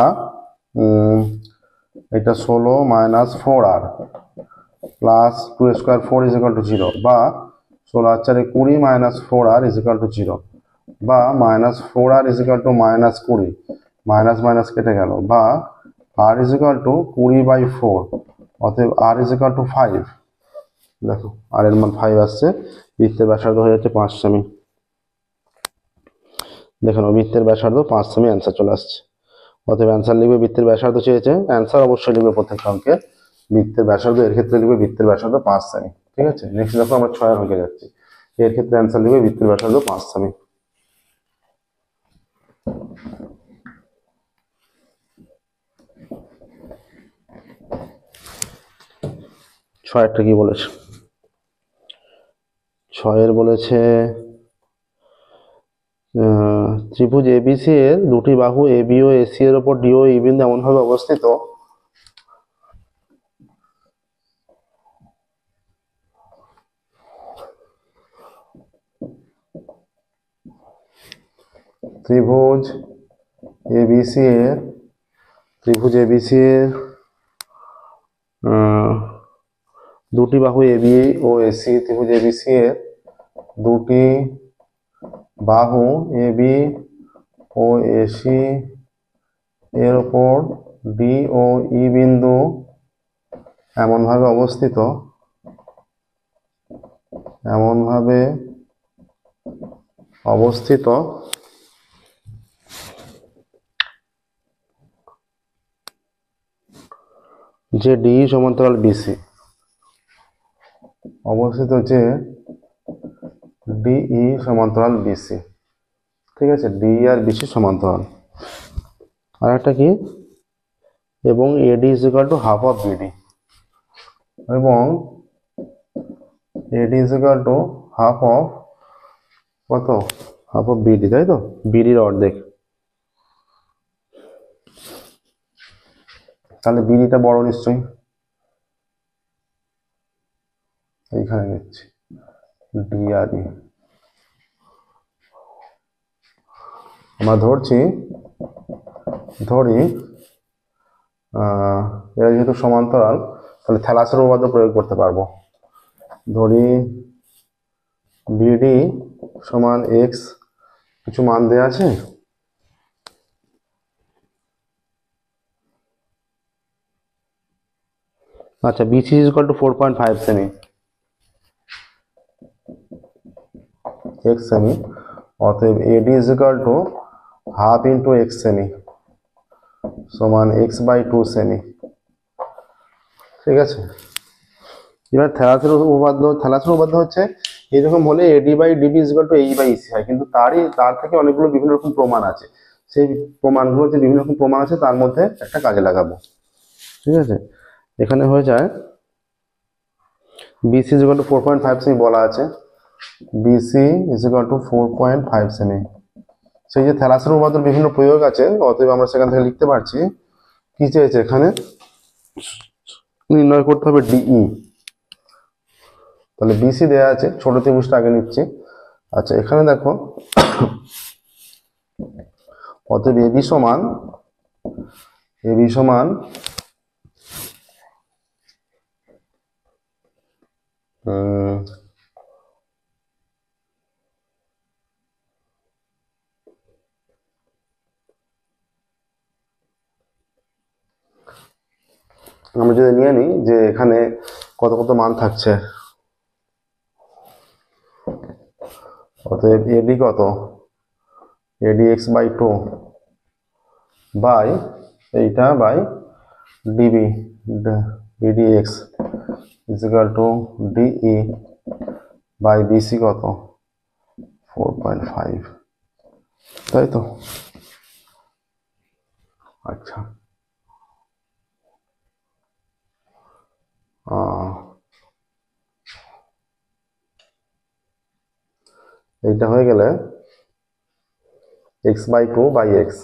এটা 16 minus 4r plus 2 square 4 is equal to 0, বা 16×4 = 20 minus 4r is equal to 0, বা minus 4r is equal two minus 20, minus minus কেটে গেল, বা r ইজ ইকুয়াল টু 20/4, অতএব r ইজ ইকুয়াল টু 5। দেখো আর এর মান 5 আসছে, বৃত্তের ব্যাসার্ধ হয়ে যাচ্ছে 5 সেমি। দেখুন বৃত্তের ব্যাসার্ধ 5 সেমি অ্যান্সার চলে আসছে। অতএব অ্যান্সার লিখবে, বৃত্তের ব্যাসার্ধ চেয়েছে, অ্যান্সার অবশ্যই লিখবে প্রত্যেকটা অঙ্কে বৃত্তের ব্যাসার্ধ, এর ক্ষেত্রে লিখবে বৃত্তের ব্যাসার্ধ 5 সেমি। ঠিক আছে, নেক্সট দেখো আমরা 6 অঙ্কে যাচ্ছি, এর ক্ষেত্রে অ্যান্সার লিখবে বৃত্তের ব্যাসার্ধ 5 সেমি। ছয়েরটা কি বলেছে? ছয়ের বলেছে ত্রিভুজ এবিসি এর দুটি বাহু এবি ও এসি এর উপর ডিও ই বিন্দু এমন ভাবে অবস্থিত ত্রিভুজ এবিসি এর দুটি বাহু এবি ও এসি, ত্রিভুজ এবিসি এর দুটি বাহু এবি ও এসি এর উপর ডি ও ই বিন্দু এমনভাবে অবস্থিত যে ডি সমান্তরাল বিসি, ডিই সমান্তরাল বিসি। ঠিক আছে, ডি আর বিসি সমান্তরাল। আর একটা কি, এবং AD is equal to half of BD, এবং AD is equal to half of কত, হাফ অফ বিডি, তাই তো, বিডির অর্ধেক। তাহলে বিডিটা বড় নিশ্চয়ই, এইখানে নিচ্ছি ডি আর ই। আমরা ধরি এরা যেহেতু সমান্তরাল, তাহলে থ্যালাসের উপপাদ্য প্রয়োগ করতে পারবো। ধরি বিডি সমান এক্স, কিছু মান দেওয়া আছে, আচ্ছা, বিসি ইজ ইকুয়াল টু 4.5 সেমি, এক্স সেমি, অতএব AD is equal to half into x সেমি সমান x/2 সেমি। ঠিক আছে, এবার থ্যালাসের উপপাদ্য হচ্ছে এরকম হলে AD by DB is equal to AE by EC হয়, কিন্তু তার থেকে অনেকগুলো বিভিন্ন রকম প্রমাণ আছে, সেই প্রমাণগুলো যে বিভিন্ন রকম প্রমাণ আছে তার মধ্যে একটা কাজে লাগাবো। ঠিক আছে, এখানে হয়ে যায় বিসি ইজ ইকুয়াল টু 4.5 সেমি বলা আছে, বিসি ইজ ইকুয়াল টু 4.5 সেমি। সেই যে থ্যালাসের উপপাদ্যের বিভিন্ন প্রয়োগ আছে, অতএব আমরা সেখান থেকে লিখতে পারছি কি চেয়েছে, এখানে নির্ণয় করতে হবে ডিই। তাহলে বিসি দেয়া আছে, ছোট ত্রিভুজটা আগে নিচ্ছি। আচ্ছা, এখানে দেখো, অতএব এবি সমান আমরা যদি নিয়ে নিই যে এখানে কত কত মান থাকছে, অতএব এডি কত, এডি x/2 বাই এইটা by DB, DD X is equal to DE by BC কত 4.5, তাই তো। আচ্ছা, এইটা হয়ে গেলে x/2 বাই এক্স,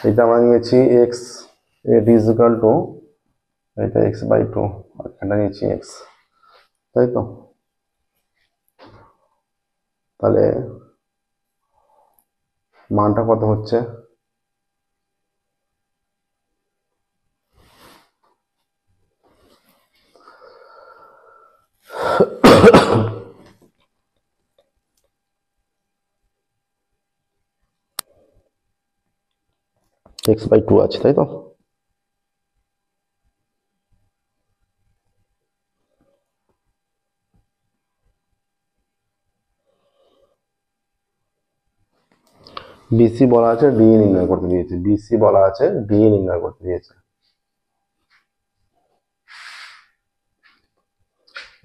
এটা আমরা নিয়েছি x, eddy is equal to এটা x/2 আর এটা নিয়েছি এক্স, তাই তো। তাহলে মানটা কত হচ্ছে, x/2 আছে, তাই তো? বিসি বলা আছে ডি নির্ণয় করতে দিয়েছে, বিসি বলা আছে ডি নির্ণয় করতে দিয়েছে।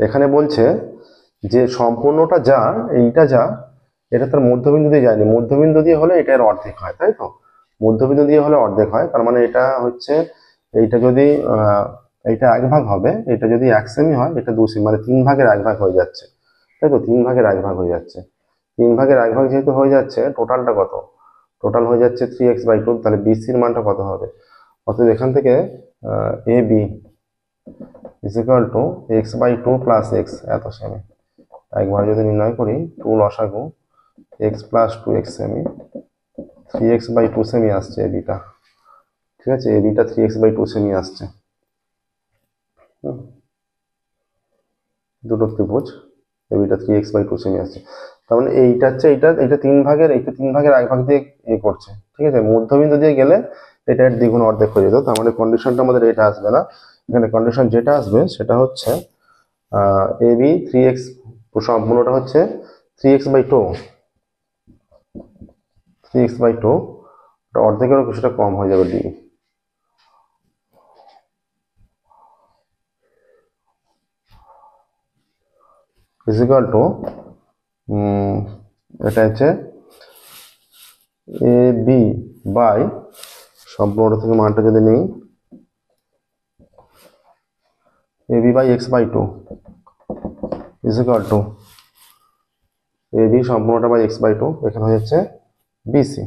এখানে বলছে যে সম্পূর্ণটা যা, এইটা যা, এটা তার মধ্যবিন্দু দিয়ে যায়নি, মধ্যবিন্দু দিয়ে হলে এটা এর অর্ধেক হয়, তাই তো? মধ্যবিন্দু দিয়ে হলে অর্ধেক হয়, তার মানে এটা হচ্ছে, এইটা যদি এইটা 1 ভাগ হবে, এটা যদি 1 সেমি হয়, এটা 2 সেমি, মানে 3 ভাগের 1 ভাগ হয়ে যাচ্ছে, তাই তো? 3 ভাগের 1 ভাগ হয়ে যাচ্ছে, 3 ভাগের 1 ভাগ যেহেতু হয়ে যাচ্ছে, টোটালটা কত? টোটাল হয়ে যাচ্ছে 3x/2। তাহলে বিসির মানটা কত হবে? অতএব এখান থেকে A B is equal to x/2 plus x, এত সেমি। একবার যদি নির্ণয় করি, 2 লসাগু x plus 2x semi, 3x/2 semi আসছে এবিটা, ঠিক আছে? এবিটা 3x/2 সেমি আসছে, দুটো ত্রিভুজ, এবিটা 3x/2 সেমি আসছে। তার মানে এইটা হচ্ছে, এইটা 3 ভাগের 1 ভাগ দিয়ে করছে, ঠিক আছে? মধ্যবিন্দু দিয়ে গেলে এটা এর দ্বিগুণ অর্ধেক হয়ে যেত। তার মানে কন্ডিশনটা আমাদের এটা আসবে না, এখানে কন্ডিশন যেটা আসবে সেটা হচ্ছে এবি 3x, সম্পূর্ণটা হচ্ছে 3x/2, 3x/2, অর্ধেকেরও কিছুটা কম হয়ে যাবে ডি, ইজ ইকুয়াল টু, এটা হচ্ছে এ বি বাই, সম্পূর্ণটা থেকে মানটা যদি নেই, A B by x/2 is equal to A B সম্পূর্ণটা বাই x/2, এখানে হয়ে যাচ্ছে বিসি,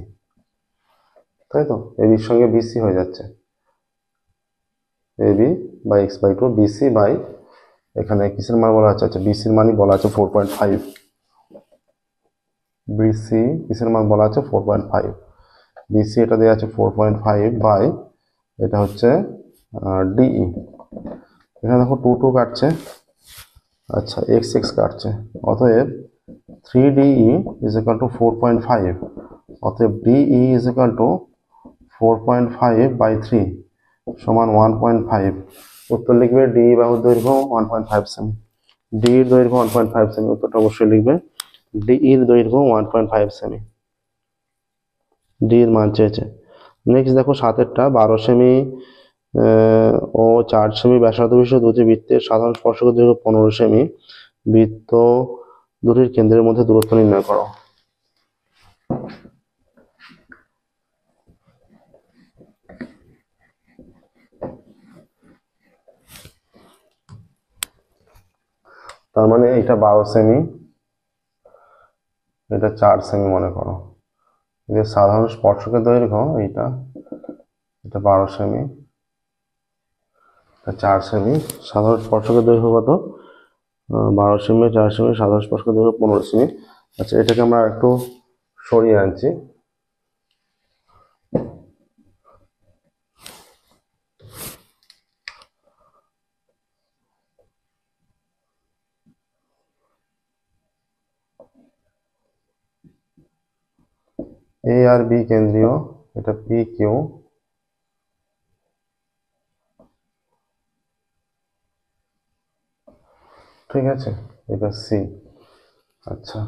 তাই তো? এ বির সঙ্গে বিসি হয়ে যাচ্ছে, A B by x/2 BC by, এখানে কিসের মান বলা আছে? আচ্ছা, বিসির মানই বলা আছে 4.5, বিসি কিসের মান বলা আছে? 4.5, বিসি এটা দেওয়া আছে 4.5 বাই, এটা হচ্ছে ডিই, এখানে দেখো 2 2 কাটছে, আচ্ছা x কাটছে, অতএব 3DE ইজ ইকুয়াল টু 4.5, অতএব DE is equal to 4.5 by 3 সমান 1.5। উত্তর লিখবে ডিই বাহুর দৈর্ঘ্য 1.5 সেমি, ডির দৈর্ঘ্য 1.5 সেমি, উত্তরটা অবশ্যই লিখবে ডির দৈর্ঘ্য 1.5 সেমি, ডির মান চেয়েছে। নেক্সট দেখো 7এরটা, 12 সেমি ও 4 সেমি ব্যাসার্ধ বিশিষ্ট দুটি বৃত্তের সাধারণ স্পর্শকের দৈর্ঘ্য 15 সেমি, বৃত্ত দুটির কেন্দ্রের মধ্যে দূরত্ব নির্ণয় করো। তার মানে এটা 12 সেমি, এটা 4 সেমি মনে করো, এদের সাধারণ স্পর্শকের দৈর্ঘ্য এটা 12 সেমি, এটা 4 সেমি, সাধারণ স্পর্শকের দৈর্ঘ্য কত? 12 সেমি, 4 সেমি, সাধারণ স্পর্শকের দৈর্ঘ্য 15 সেমি। আচ্ছা, এটাকে আমরা একটু সরিয়ে আনছি, এ আর বি কেন্দ্রীয়, এটা পি কিউ, ঠিক আছে? এটা সি। আচ্ছা,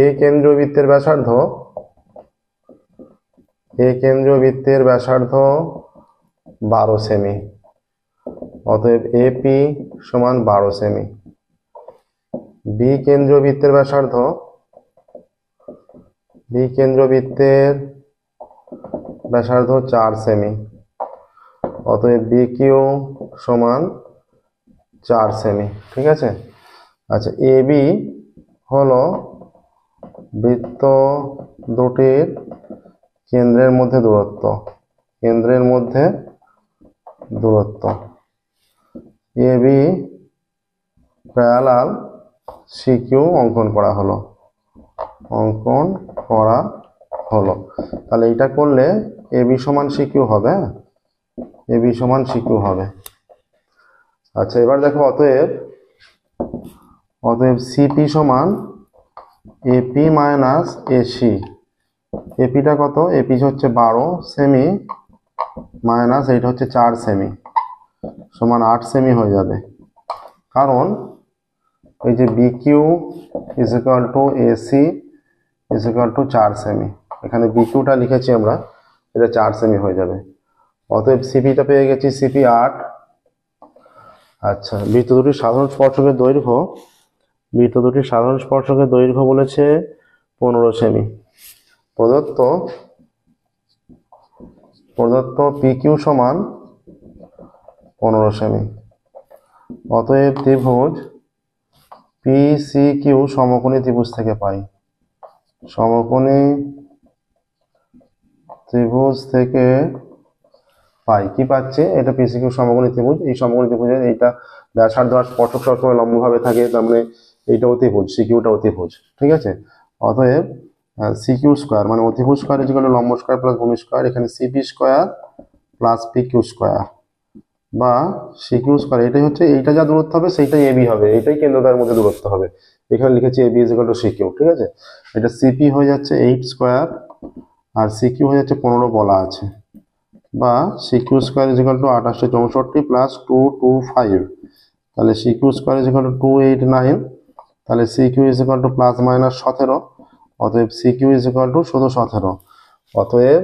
এ কেন্দ্রীয় বৃত্তের ব্যাসার্ধ, এ কেন্দ্রীয় বৃত্তের ব্যাসার্ধ 12 সেমি, অতএব এপি সমান 12 সেমি। বি কেন্দ্রীয় বৃত্তের ব্যাসার্ধ, বি কেন্দ্রীয় বৃত্তের ব্যাসার্ধ 4 সেমি, অতএব বি কিউ সমান 4 সেমি, ঠিক আছে? আচ্ছা, এ বি হলো বৃত্ত দুটির কেন্দ্রের মধ্যে দূরত্ব, কেন্দ্রের মধ্যে দূরত্ব, A B parallel C Q অঙ্কন করা হলো, অঙ্কন করা হলো। তাহলে এটা করলে এ বি সমান সি কিউ হবে, এবি সমান সিকিউ হবে। আচ্ছা এবার দেখো অতএব সিপি সমান এপি মাইনাস এসি। এপিটা কত? এপি হচ্ছে 12 সেমি মাইনাস এইটা হচ্ছে 4 সেমি সমান 8 সেমি হয়ে যাবে। কারণ এই যে bq is equal to AC is equal two 4 semi, এখানে বিকিউটা লিখেছি আমরা, এটা 4 সেমি হয়ে যাবে। অতএব সিপিটা পেয়ে গেছি, সিপি 8। আচ্ছা বৃত্ত দুটির সাধারণ স্পর্শকের দৈর্ঘ্য বলেছে 15 সেমি। প্রদত্ত পিকিউ সমান 15 সেমি। অতএব ত্রিভুজ পিসিকিউ সমকোণী ত্রিভুজ থেকে পাই, কি পাচ্ছি? এটা পিসিকিউ সমকোণী ত্রিভুজ। এই সমকোণী ত্রিভুজের এইটা ব্যাসার্ধ আর স্পর্শক সবসময় লম্বভাবে থাকে, তার মানে এইটা অতিভুজ, সিকিউটা অতিভুজ, ঠিক আছে। অতএব সিকিউ স্কোয়ার মানে অতিভুজ স্কোয়ার ইজ ইকুয়াল টু লম্ব স্কোয়ার প্লাস ভূমি স্কোয়ার, এখানে CP square plus PQ square বা সিকিউ স্কোয়ার, এটাই হচ্ছে, এইটা যা দূরত্ব হবে সেইটাই এবি হবে, এইটাই কেন্দ্রদ্বয়ের মধ্যে দূরত্ব হবে। এখানে লিখেছি AB is equal to CQ, ঠিক আছে। এটা সিপি হয়ে যাচ্ছে 8 স্কোয়ার আর সিকিউ হয়ে যাচ্ছে 15 বলা আছে, বা CQ square is equal to 2864 plus 225, তাহলে CQ square is equal to 289, তাহলে CQ is equal to plus minus 17, অতএব সিকিউ ইজ ইকুয়াল টু শুধু 17। অতএব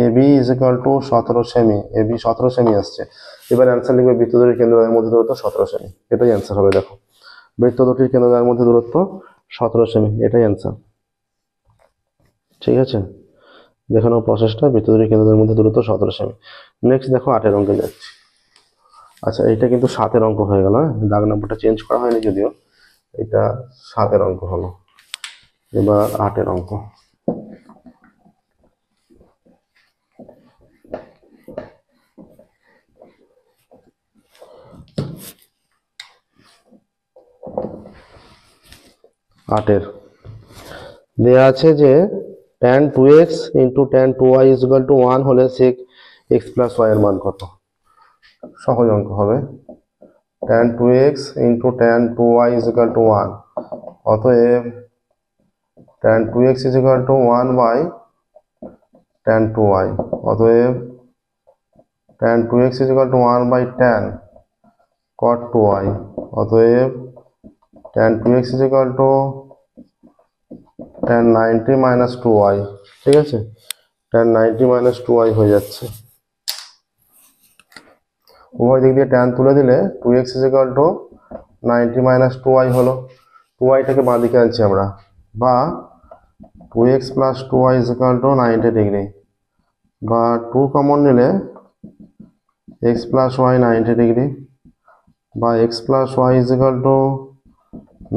এবি ইজ ইকুয়াল টু 17 সেমি, এবি 17 সেমি আসছে। এবার অ্যান্সার লিখবে বৃত্ত দুটির কেন্দ্রদ্বয়ের মধ্যে দূরত্ব 17 সেমি, এটাই অ্যান্সার হবে। দেখো বৃত্ত দুটির কেন্দ্রদ্বয়ের মধ্যে দূরত্ব 17 সেমি, এটাই অ্যান্সার, ঠিক আছে। দেখানো প্রসেসটা, বৃত্ত দুটির কেন্দ্রদ্বয়ের মধ্যে দূরত্ব 17 সেমি। নেক্সট দেখো 8 এর অঙ্কে যাচ্ছি। আচ্ছা এইটা কিন্তু 7 এর অঙ্ক হয়ে গেল, দাগ নম্বরটা চেঞ্জ করা হয়নি যদিও, এটা 7 এর অঙ্ক হলো। এবার 8 এর অঙ্ক। আটের দেয়া আছে যে tan 2x into tan 2y is equal to 1 হলে sec x প্লাস y এর মান কত? সহজ অঙ্ক হবে। tan 2x into tan 2y is equal to 1, অতএব tan 2x is equal to 1 by tan 2y, অতএব tan 2x is equal to 1 by tan cot 2y, অতএব tan 2x is equal to tan 90 minus 2y, ঠিক আছে। tan 90 minus 2y হয়ে যাচ্ছে। উভয় দিক দিয়ে tan তুলে দিলে 2x is equal to 90 minus 2y হলো। 2yটাকে বাঁ দিকে আনছি আমরা, বা 2x plus 2y is equal to 90 degree, বা 2 কমন নিলে x প্লাস y 90 ডিগ্রি, বা x plus y is equal to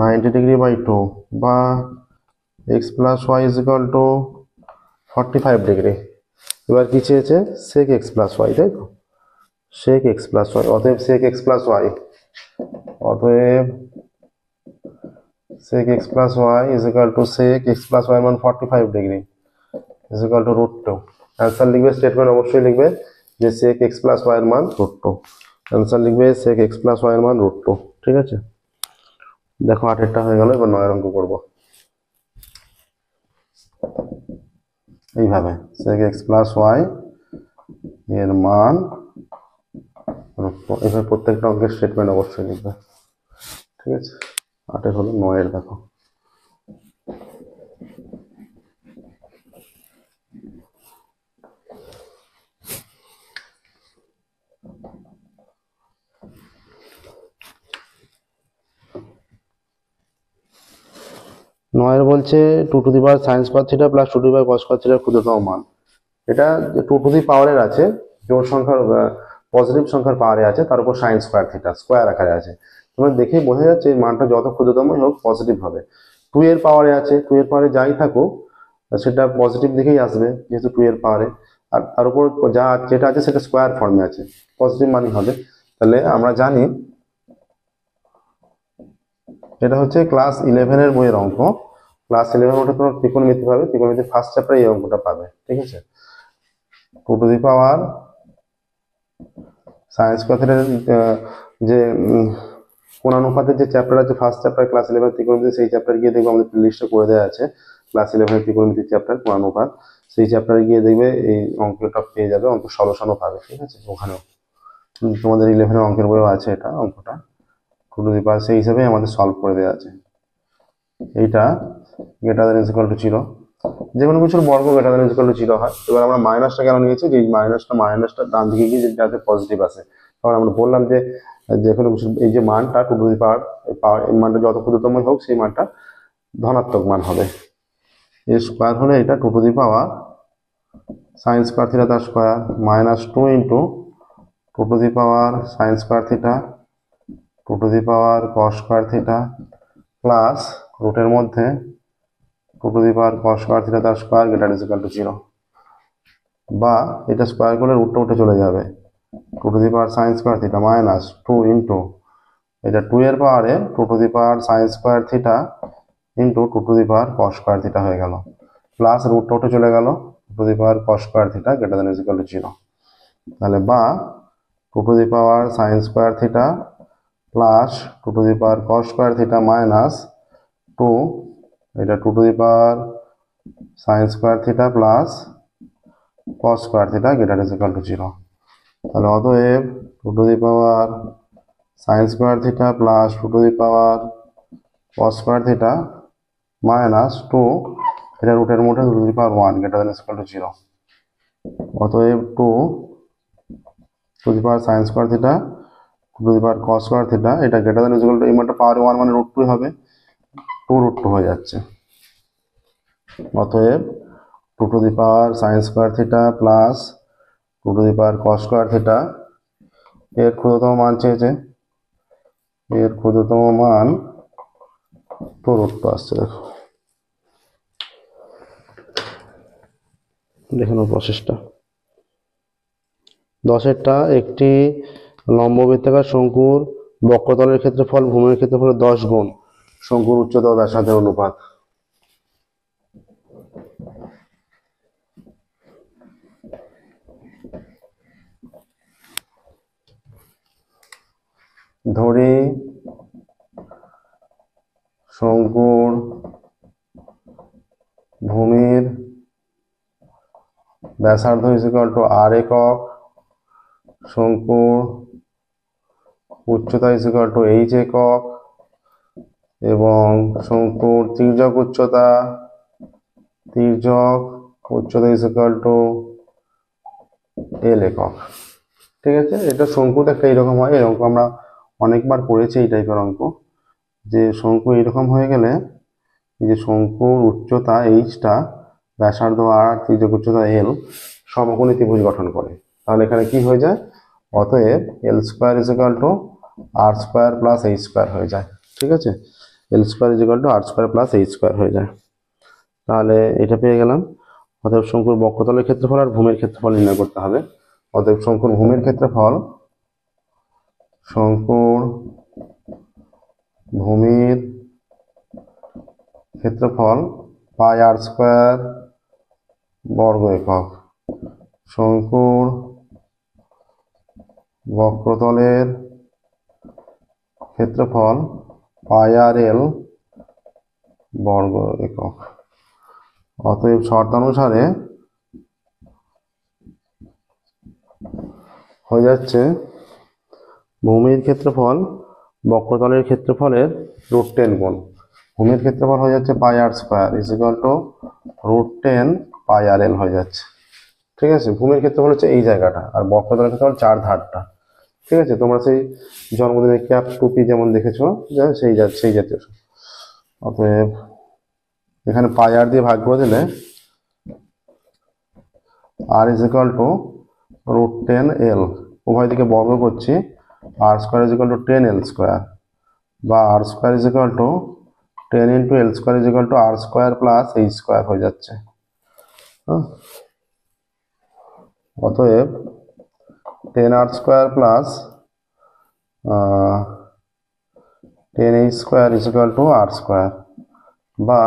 90 degree by 2, বা x plus y is equal to 45 degree. এবার কি চেয়েছে? sec x প্লাস y, তাই তো, sec x plus y, অতএব sec x প্লাস y, অতএব sec x plus y is equal two sec x plus y মান 45 degree is equal to √2। Answer লিখবে, statement অবশ্যই লিখবে যে sec x প্লাস y এর মান √2। অ্যান্সার লিখবে sec x প্লাস y এর মান √2, ঠিক আছে। দেখো 8এরটা হয়ে গেল, এবার 9 অঙ্ক করব। এইভাবে sec x প্লাস y এর মান √2, এভাবে প্রত্যেকটা অঙ্কের স্টেটমেন্ট অবশ্যই লিখবে, ঠিক আছে। 8 হলো। 9 দেখো, নয়ের বলছে 2 two the power sine square theta plus 2 two the power cos square থিটার ক্ষুদ্রতম মান। এটা 2 টু দি পাওয়ারের আছে, জোড় সংখ্যার পজিটিভ সংখ্যার পাওয়ারে আছে, তার উপর সাইন স্কয়ার থিটা স্কয়ার আকারে আছে। তোমরা দেখেই বোঝা যাচ্ছে এই মানটা যত ক্ষুদ্রতমই হোক পজিটিভ হবে। 2 এর পাওয়ারে আছে, 2 এর পাওয়ারে যাই থাকুক সেটা পজিটিভ দিকেই আসবে, যেহেতু 2 এর পাওয়ারে, আর তার উপর যা যেটা আছে সেটা স্কয়ার ফর্মে আছে, পজিটিভ মানই হবে। তাহলে আমরা জানি এটা হচ্ছে ক্লাস 11 এর বইয়ের অঙ্ক। ক্লাস 11 ওটা তোমরা ত্রিকোণমিতি পাবে, ত্রিকোণমিতির ফার্স্ট চ্যাপ্টারে এই অঙ্কটা পাবে, ঠিক আছে। Two to the power sine square theta, যে কোণানুপাতের যে চ্যাপ্টার আছে ফার্স্ট চ্যাপ্টার ক্লাস 11 ত্রিকোণমিতি, সেই চ্যাপ্টার গিয়ে দেখবে আমাদের প্লেলিস্টে করে দেওয়া আছে ক্লাস 11 ত্রিকোণমিতির চ্যাপ্টার কোণানুপাত, সেই চ্যাপ্টারে গিয়ে দেখবে এই অঙ্কটা পেয়ে যাবে, অঙ্ক সলিউশনও পাবে, ঠিক আছে। ওখানেও তোমাদের 11 অঙ্কের বইও আছে এটা অঙ্কটা, টু টু দি পাওয়ার সেই হিসাবে আমাদের সলভ করে দেওয়া আছে। এইটা greater than is equal to 0, যে কোনো কিছুর বর্গ greater than is equal to 0 হয়। এবার আমরা মাইনাসটা কেন নিয়েছি, যে মাইনাসটা ডান দিকে গিয়ে যাতে পজিটিভ আসে, কারণ আমরা বললাম যে কোনো কিছু এই যে মানটা টু টু দি পাওয়ার এই মানটা যত ক্ষুদ্রতমই হোক সেই মানটা ধনাত্মক মান হবে। এর স্কোয়ার হলে এটা two to the power sine square theta তার square -2 into two to the power sine square theta two to the power cos square theta plus রুটের মধ্যে two to the power cos square theta তার square greater is equal to 0, বা এটা square করলে রুটটা উঠে চলে যাবে, two to the power sine square theta -2 into এটা 2 এর পাওয়ারে two to the power sine square theta into two to the power cos square theta হয়ে গেল, প্লাস রুটটা উঠে চলে গেল, two to the power cos square theta greater than is equal to 0। তাহলে বা two to the power sine square theta plus two to the power cos square theta -2, এটা two to the power sine square theta plus cos square theta greater is equal to 0। তাহলে অতএব two to the power sine square theta plus two to the power cos square theta -2, এটা রুটের মধ্যে two to the power 1 greater than is equal to 0। অতএব two to the power sine square theta two to the power cos square theta, এটা greater than is equal to, এই মানটা পাওয়ার 1 মানে √2 হবে, 2√2 হয়ে যাচ্ছে। অতএব two to the power sine square theta plus two to the power cos square theta, এর ক্ষুদ্রতম মান চেয়েছে, এর ক্ষুদ্রতম মান 2√2 আসছে। দেখো দেখুন প্রসেসটা, 10-এরটা একটি লম্ববৃত্তাকার শঙ্কুর বক্রতলের ক্ষেত্রফল ভূমির ক্ষেত্রফলের 10 গুণ শঙ্কুর উচ্চতা ও ব্যাসার্ধের অনুপাত। ধরি শঙ্কুর ভূমির ব্যাসার্ধ ইজ ইকুয়াল টু r একক, শঙ্কুর উচ্চতা ইজ ইকুয়াল টু h একক, এবং শঙ্কুর তির্যক উচ্চতা ইজ ইকুয়াল টু l একক। ঠিক আছে, এটা শঙ্কুতে একটা এরকম হয়, এরকম আমরা অনেকবার করেছি এই টাইপের অঙ্ক, যে শঙ্কু এইরকম হয়ে গেলে এই যে শঙ্কুর উচ্চতা এইচটা, ব্যাসার্ধ আর তির্যক উচ্চতা এল সমকোণী ত্রিভুজ গঠন করে, তাহলে এখানে কি হয়ে যায়, অতএব L square is equal to R square plus H square হয়ে যায়। ঠিক আছে, L square is equal to R square plus H square হয়ে যায়। তাহলে এটা পেয়ে গেলাম। অতএব শঙ্কুর বক্রতলের ক্ষেত্রফল আর ভূমির ক্ষেত্রফল নির্ণয় করতে হবে। অতএব শঙ্কুর ভূমির ক্ষেত্রফল, শঙ্কুর ভূমির ক্ষেত্রফল পাই আর স্কোয়ার বর্গ একক, শঙ্কুর বক্রতলের ক্ষেত্রফল পাই আর এল বর্গ একক। অতএব শর্তানুসারে হয়ে যাচ্ছে ভূমির ক্ষেত্রফল বক্রতলের ক্ষেত্রফলের √10 গুণ, ভূমির ক্ষেত্রফল হয়ে যাচ্ছে পাই R square is equal to √10 পাই আর এল হয়ে যাচ্ছে। ঠিক আছে, ভূমির ক্ষেত্রফল হচ্ছে এই জায়গাটা, আর বক্রতলের ক্ষেত্রফল চার ধারটা। ঠিক আছে, তোমরা সেই জন্মদিনের ক্যাপ টুপি যেমন দেখেছো সেই জাতীয়। অতএব এখানে পাই আর দিয়ে ভাগ করে দিলে R is equal to √10 L, উভয় দিকে বর্গ করছি, R square is equal to 10 L square, বা R square is equal to 10 into L square is equal to R square plus H square হয়ে যাচ্ছে। অতএব 10 R square plus 10 H square is equal to R square, বা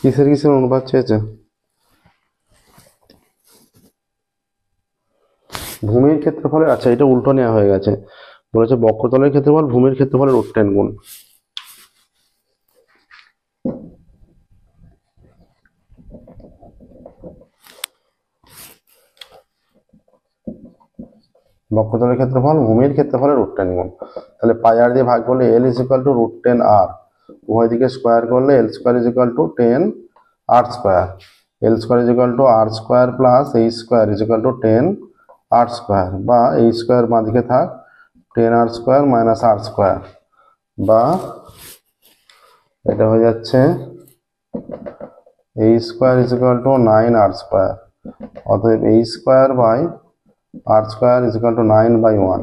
কিসের অনুপাত চেয়েছে, ভূমির ক্ষেত্রফলের, আচ্ছা এটা উল্টো নেওয়া হয়ে গেছে, বলেছে বক্রতলের ক্ষেত্রফল ভূমির ক্ষেত্রফলের √10 গুণ। বক্রতলের ক্ষেত্রফল ভূমির ক্ষেত্রফলের √10 গুণ। তাহলে পাই আর দিয়ে ভাগ করলে L = √10R, উভয় দিকে স্কোয়ার করলে L² = 10R²। L² = R² plus H² = 10R², বা H² বাঁ দিকে থাক, 10R² মাইনাস R², বা এটা হয়ে যাচ্ছে H² = 9R²। অতএব H² বাই R² = 9/1।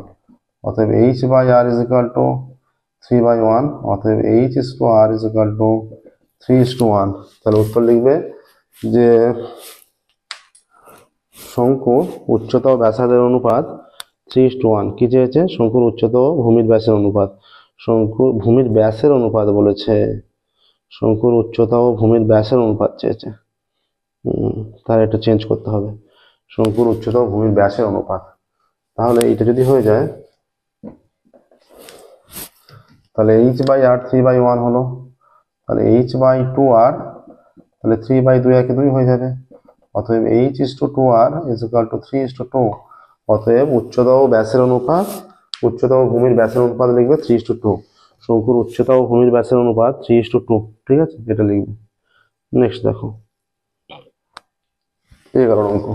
অতএব H/R = 3/1। অতএব H/R = 3:1। তাহলে উত্তর লিখবে যে শঙ্কুর উচ্চতা ও ব্যাসার্ধের অনুপাত 3:1। কি চেয়েছে? শঙ্কুর উচ্চতা ও ভূমির ব্যাসের অনুপাত। শঙ্কুর ভূমির ব্যাসের অনুপাত বলেছে, শঙ্কুর উচ্চতা ও ভূমির ব্যাসের অনুপাত চেয়েছে। তাহলে এটা চেঞ্জ করতে হবে, শঙ্কুর উচ্চতা ও ভূমির ব্যাসের অনুপাত। তাহলে এটা যদি হয়ে যায় তাহলে H/R 3/1 হলো, তাহলে H/2R, তাহলে 3/2 একে 2 হয়ে যাবে। অতএব H/2R = 3:2। অতএব উচ্চতা ও ব্যাসের অনুপাত, উচ্চতা ও ভূমির ব্যাসের অনুপাত লিখবে 3:2। শঙ্কুর উচ্চতা ও ভূমির ব্যাসের অনুপাত 3:2। ঠিক আছে, এটা লিখবে। নেক্সট দেখো 11 অঙ্ক।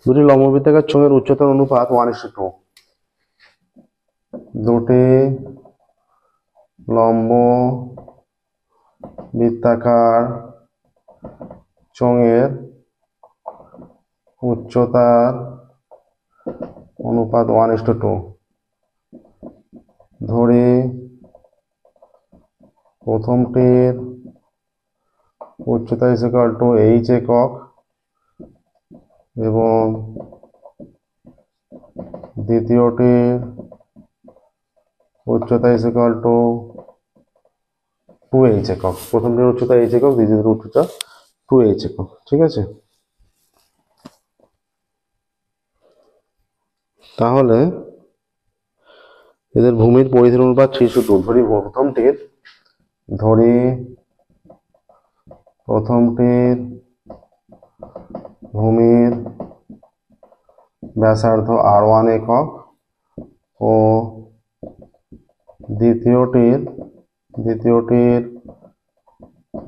দুটি লম্ববৃত্তাকার চোঙের উচ্চতার অনুপাত 1:2। দুটি লম্ব বৃত্তাকার চোঙের উচ্চতার অনুপাত 1:2। ধরি প্রথমটির উচ্চতা = h একক এবং দ্বিতীয়টির উচ্চতা = 2h একক। প্রথমটির উচ্চতা h একক, দ্বিতীয়টির উচ্চতা 2h একক। ঠিক আছে, তাহলে এদের ভূমির পরিধির অনুপাত 3:2। ধরি প্রথমটির ভূমির ব্যাসার্ধ R1 একক ও দ্বিতীয়টির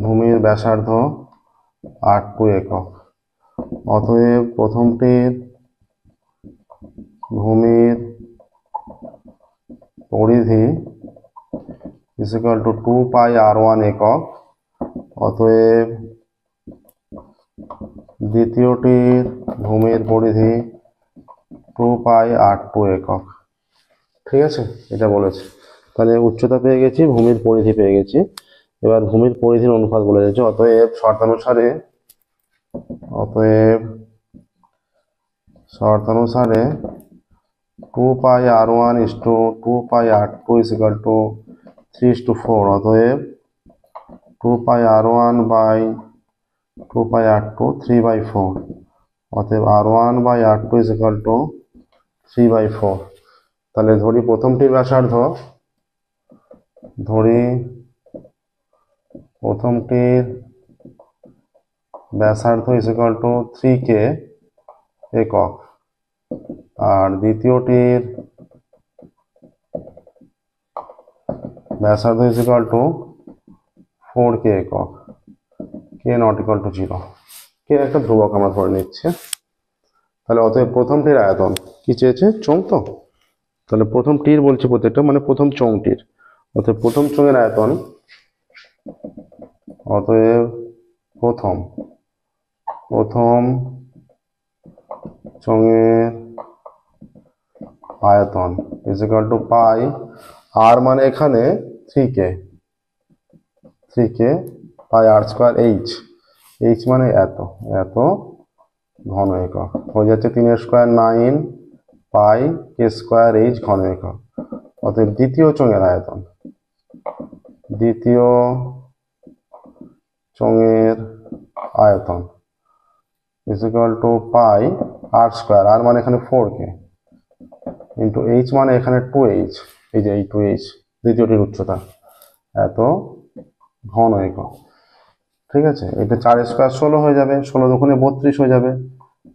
ভূমির ব্যাসার্ধ R2 একক। অতএব প্রথমটির ভূমির পরিধি = 2πr1 একক। অতএব দ্বিতীয়টির ভূমির পরিধি 2πr2 একক। ঠিক আছে, এটা বলেছে। তাহলে উচ্চতা পেয়ে গেছি, ভূমির পরিধি পেয়ে গেছি, এবার ভূমির পরিধির অনুপাত বলে দিয়েছে। অতএব শর্তানুসারে 2πr1 = 2πr2 = 3:4। অতএব 2πr1/2πr2 3/4। অতএব R1/R2 = 3/4। তাহলে ধরি প্রথমটির ব্যাসার্ধ, = 3k একক, আর দ্বিতীয়টির ব্যাসার্ধ = 4k একক। k ≠ 0। কে একটা ধ্রুবক আমরা ধরে নিচ্ছি। তাহলে অতএব প্রথমটির আয়তন কি চেয়েছে? চোঙ তো, তাহলে প্রথমটির বলছে প্রত্যেকটা, মানে প্রথম চোঙটির। অতএব প্রথম চোঙের আয়তন, অতএব প্রথম চোঙের আয়তন = পাই আর, মানে এখানে 3k পাই r² h মানে এত ঘন একক। হয়ে যাচ্ছে 3 এর স্কোয়ার 9 পাই কে স্কোয়ার এইচ ঘন একক। অতএব দ্বিতীয় চোঙের আয়তন is equal to pi R square, R মানে এখানে 4k ইন্টু এইচ মানে এখানে 2h, এই যে এই 2h দ্বিতীয়টির উচ্চতা এত ঘন একক। ঠিক আছে, এটা 4 স্কোয়ার 16 হয়ে যাবে, 16 দুগুণে 32 হয়ে যাবে,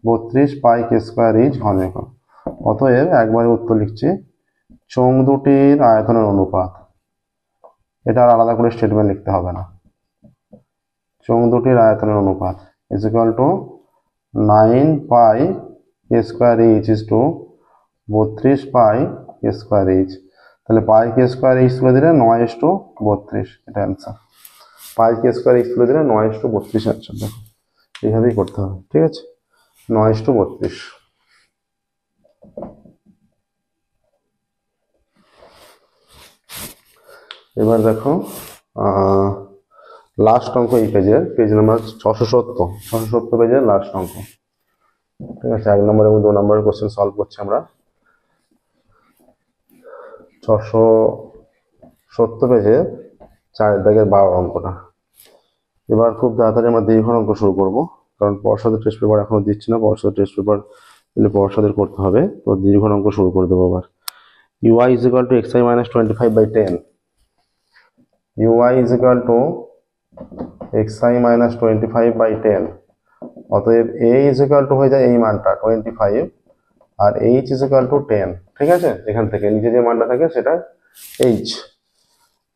32 পাই কে স্কোয়ার এইচ ঘন একক। অতএব একবারে উত্তর লিখছি চোঙ দুটির আয়তনের অনুপাত, এটা আর আলাদা করে স্টেটমেন্ট লিখতে হবে না, চোঙ দুটির আয়তনের অনুপাত is equal to 9 pi K square H is to 32 pi K square H. তাহলে পাই কে স্কোয়ার এইচ তুলে দিলে 9:32, এটা অ্যান্সার। পাই কে স্কোয়ার এইচ তুলে দিলে 9:32 অ্যান্সার। দেখো এইভাবেই করতে হবে, ঠিক আছে, 9:32। এবার দেখো লাস্ট অঙ্ক এই পেজের, পেজ নাম্বার 670 পেজের লাস্ট অঙ্ক। ঠিক আছে, 1 নম্বর এবং 2 নম্বরের কোশ্চেন সলভ করছি আমরা। 670 পেজে 4 দাগের 12 অঙ্কটা। এবার খুব তাড়াতাড়ি আমরা দীর্ঘ অঙ্ক শুরু করব, কারণ পর্ষদের টেস্ট পেপার এখনো দিচ্ছি না, পর্ষদের টেস্ট পেপার দিলে পর্ষদের করতে হবে, তো দীর্ঘ অঙ্ক শুরু করে দেবো এবার। ui is equal to xi minus 25/10, ui is equal to xi minus 25/10। অতএব a is equal to হয়ে যায় এই মানটা 25 আর h is equal to 10। ঠিক আছে, এখান থেকে নিচে যে মানটা থাকে সেটা h।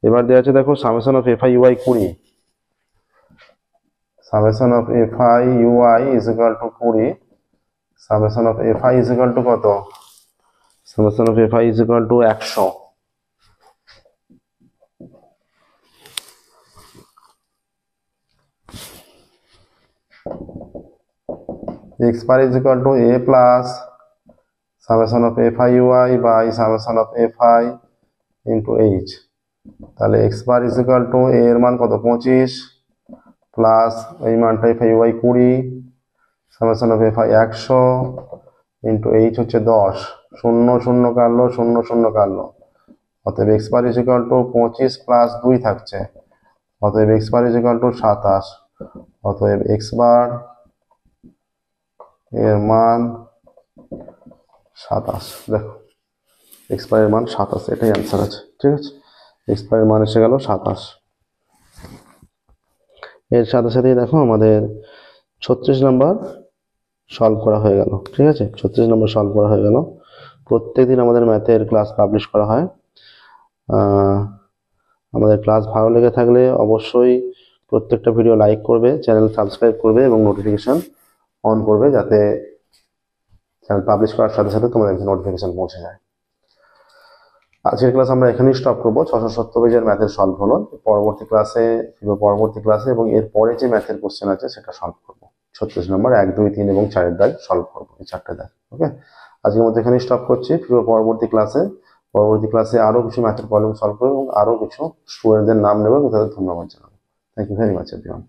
এবার দেওয়া আছে দেখো summation of fi ui 20, summation of fi ui is equal to 20, summation of fi is equal to কত, summation of fi is equal to 100। x bar is equal to a plus summation of fi ui by summation of fi into h। তাহলে x bar is equal to a এর মান কত 25 plus এই মানটা fi ui 20 summation of fi 100 into h হচ্ছে 10, 0 0 কাটলো 0 0 কাটলো, অতএব x bar is equal to 25 plus 2 থাকছে, অতএব x bar is equal to 27, অতএব x bar এর মান 27। দেখো x বার এর মান 27, এটাই অ্যান্সার আছে। ঠিক আছে, x বার এর মান এসে গেল 27। এর সাথে সাথেই দেখো আমাদের 36 নম্বর সলভ করা হয়ে গেল। ঠিক আছে, 36 নম্বর সলভ করা হয়ে গেল। প্রত্যেকদিন আমাদের ম্যাথের ক্লাস পাবলিশ করা হয়। আমাদের ক্লাস ভালো লেগে থাকলে অবশ্যই প্রত্যেকটা ভিডিও লাইক করবে, চ্যানেল সাবস্ক্রাইব করবে এবং নোটিফিকেশন অন করবে, যাতে চ্যানেল পাবলিশ করার সাথে সাথে তোমাদের নোটিফিকেশন পৌঁছে যায়। আজকের ক্লাস আমরা এখানেই স্টপ করবো। 670 পেজের ম্যাথের সলভ হলো। পরবর্তী ক্লাসে এবং এর পরে যে ম্যাথের কোশ্চেন আছে সেটা সলভ করবো। 36 নম্বর 1 2 3 এবং 4 দাগ সলভ করবো, এই 4টে দাগ। ওকে, আজকের মধ্যে এখানেই স্টপ করছি। পরবর্তী ক্লাসে আরো কিছু ম্যাথের প্রবলেম সলভ করবো এবং আরো কিছু স্টুডেন্টদের নাম নেবো এবং তাদের ধন্যবাদ জানাবো। Thank you very much everyone.